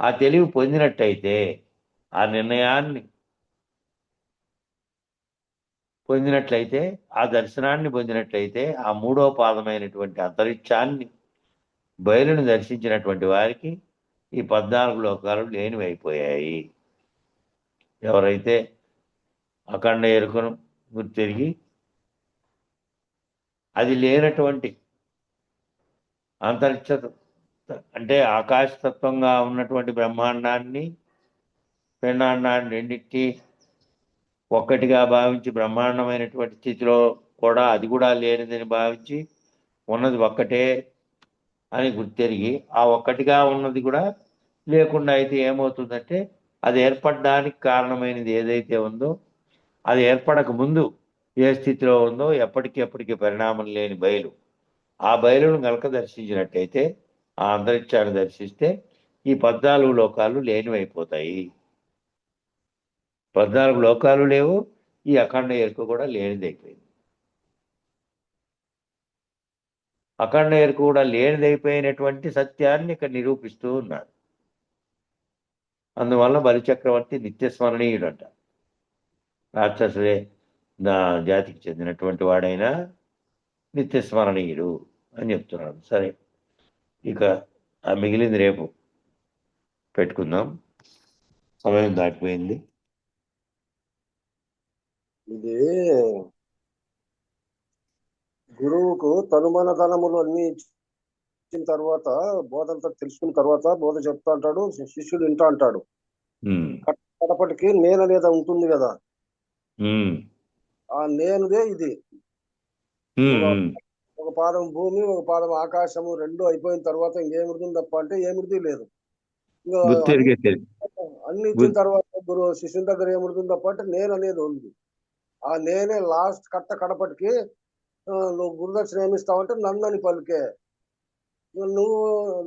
ఆ తెలివి పొందినట్టయితే ఆ నిర్ణయాన్ని పొందినట్లయితే ఆ దర్శనాన్ని పొందినట్లయితే ఆ మూడో పాదమైనటువంటి అంతరిక్షాన్ని బయలును దర్శించినటువంటి వారికి ఈ 14 లోకాలు లేనివైపోయాయి. ఎవరైతే అఖండ ఎరుకను గుర్తిరిగి అది లేనటువంటి అంతరిక్ష అంటే ఆకాశతత్వంగా ఉన్నటువంటి బ్రహ్మాండాన్ని పిండాండాన్ని రెండింటి ఒక్కటిగా భావించి బ్రహ్మాండమైనటువంటి స్థితిలో కూడా అది కూడా లేనిదని భావించి ఉన్నది ఒక్కటే అని గుర్తెరిగి ఆ ఒక్కటిగా ఉన్నది కూడా లేకుండా అయితే ఏమవుతుందంటే అది ఏర్పడడానికి కారణమైనది ఏదైతే ఉందో అది ఏర్పడక ముందు ఏ స్థితిలో ఉందో ఎప్పటికీ పరిణామం లేని బయలు, ఆ బయలును కనుక దర్శించినట్టయితే ఆ అంతరిక్షాన్ని దర్శిస్తే ఈ 14 లోకాలు లేనివైపోతాయి. 14 లోకాలు లేవు, ఈ అఖండ ఎరుక కూడా లేనిదైపోయింది. అఖండ ఎరుక కూడా లేనిదైపోయినటువంటి సత్యాన్ని ఇక్కడ నిరూపిస్తూ ఉన్నాడు. అందువల్ల బలిచక్రవర్తి నిత్యస్మరణీయుడంట. రాక్షసుడే నా జాతికి చెందినటువంటి వాడైనా నిత్యస్మరణీయుడు అని చెప్తున్నాడు. సరే, ఇక ఆ మిగిలింది రేపు పెట్టుకుందాం, సమయం దాటిపోయింది. ఇది గురువుకు తనుమన ధనములు అన్ని ఇచ్చిన తర్వాత బోధంతా తెలుసుకున్న తర్వాత బోధ చెప్తా అంటాడు, శిష్యుడు వింటా అంటాడు. కడపటికి నేను అనేది ఉంటుంది కదా, ఆ నేనుదే ఇది. ఒక పాదం భూమి, ఒక పాదం ఆకాశము రెండు అయిపోయిన తర్వాత ఇంకేమిడుతుంది తప్ప అంటే ఏమిడిది లేదు. అన్ని ఇచ్చిన తర్వాత గురువు శిష్యుని దగ్గర ఏమిడుతుంది తప్ప అంటే నేను అనేది ఉంది. ఆ నేనే లాస్ట్ కడపటికి నువ్వు గురుదక్షిణ ఏమిస్తావంటే నందని పలికే. నువ్వు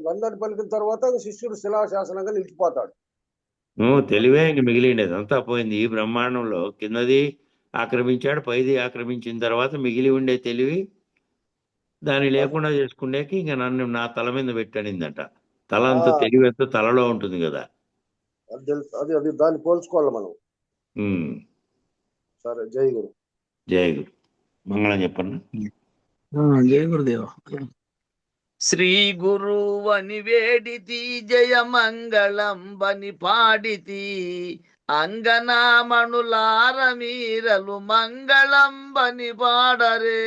నందని పలికిన తర్వాత శిష్యుడు శిలాశాసనంగా నిలిచిపోతాడు. తెలివే ఇంక మిగిలిండేది అంతా పోయింది. ఈ బ్రహ్మాండంలో కిందది ఆక్రమించాడు, పైది ఆక్రమించిన తర్వాత మిగిలి ఉండే తెలివి దాన్ని లేకుండా చేసుకునేకి ఇంక నన్ను నా తల మీద పెట్టానిందట. తల అంతా తెలివి అంతా తలలో ఉంటుంది కదా, అది అది దాన్ని పోల్చుకోవాలి మనం. సరే, జై గురు. జై గురు. మంగళం చెప్పండి. జై గురుదేవ. శ్రీ గురువని వేడితి జయమంగళం బని పాడితి అంగనామణులారమీరలు మంగళం బని పాడరే.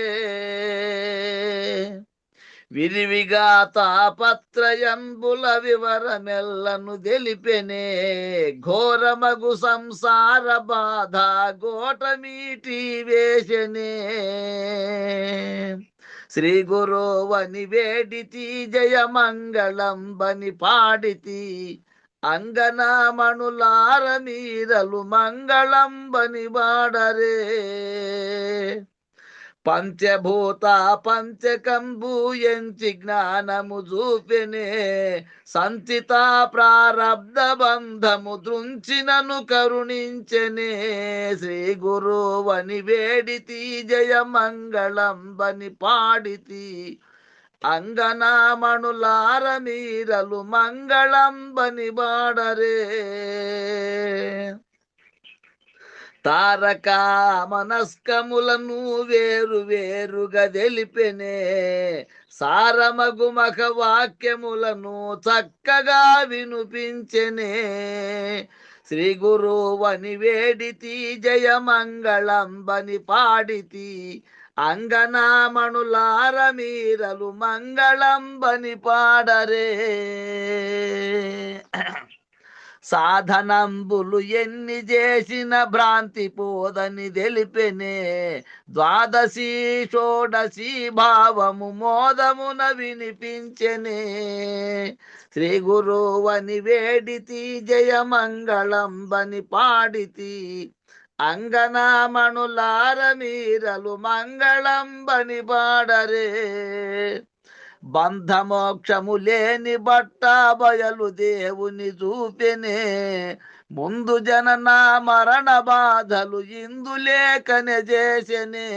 విరివిగా తాపత్రయంబుల వివరమెల్లను తెలిపెనే ఘోరమగు సంసార బాధ గోటమీటి వేశనే శ్రీ గురువని వేడితి జయమంగళం బని పాడితి అంగనామణులార మీరలు మంగళం బని బాడరే పంచభూత పంచకంబు ఎంచి జ్ఞానము చూపెనే సంచిత ప్రారబ్ధ బంధము దృంచినను కరుణించెనే శ్రీ గురువని వేడితి జయమంగళం బని పాడితి అంగనామణులార మీరలు మంగళం బని బాడరే తారక మనస్కములను వేరు వేరుగా తెలిపెనే సారమగు మఖ వాక్యములను చక్కగా వినిపించెనే శ్రీ గురువని వేడితి జయమంగళం బని పాడితి అంగనామణులార మీరలు మంగళం బని పాడరే సాధనంబులు ఎన్ని చేసిన భ్రాంతి పోదని తెలిపెనే ద్వాదశి షోడశి భావము మోదమున వినిపించెనే శ్రీ గురువని వేడితి జయమంగళం బని పాడితి అంగనామణులార మీరలు మంగళం బని పాడరే బంధమోక్షము లేని బట్ట బయలు దేవుని చూపెనే ముందు జనన మరణ బాధలు ఇందులేకనే చేసెనే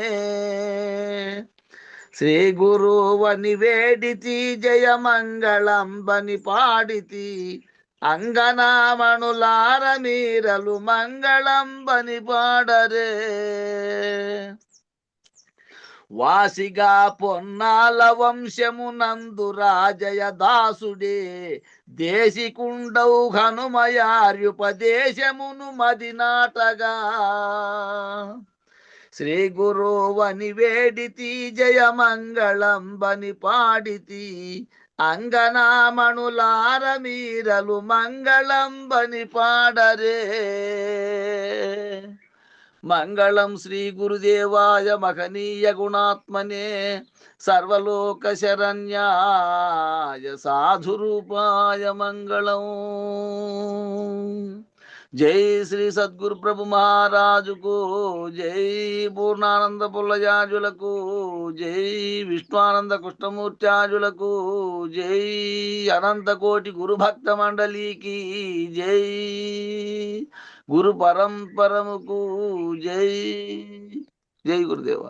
శ్రీ గురువని వేడితి జయమంగళం బని పాడితి అంగనామణులార మీరలు మంగళం బని పాడరే వాసిగా పొన్నాల వంశమునందు రాజయ దాసుడే దేశికుండౌ హనుమయార్యుపదేశమును మదినాటగా శ్రీ గురువని వేడితి జయమంగళం బని పాడితి అంగనామణులార మీరలు మంగళం బని పాడరే మంగళం శ్రీ గురుదేవాయ మహనీయ గుణాత్మనే సర్వలోక శరణ్యాయ సాధురూపాయ మంగళం జై శ్రీ సద్గురు ప్రభు మహారాజుకు జై పూర్ణానంద పుల్లజాజులకు జై విష్ణువానంద కృష్ణమూర్త్యాజులకు జై అనంత కోటి గురు భక్త మండలికి జై గురు పరంపరముకు జై జై గురుదేవ.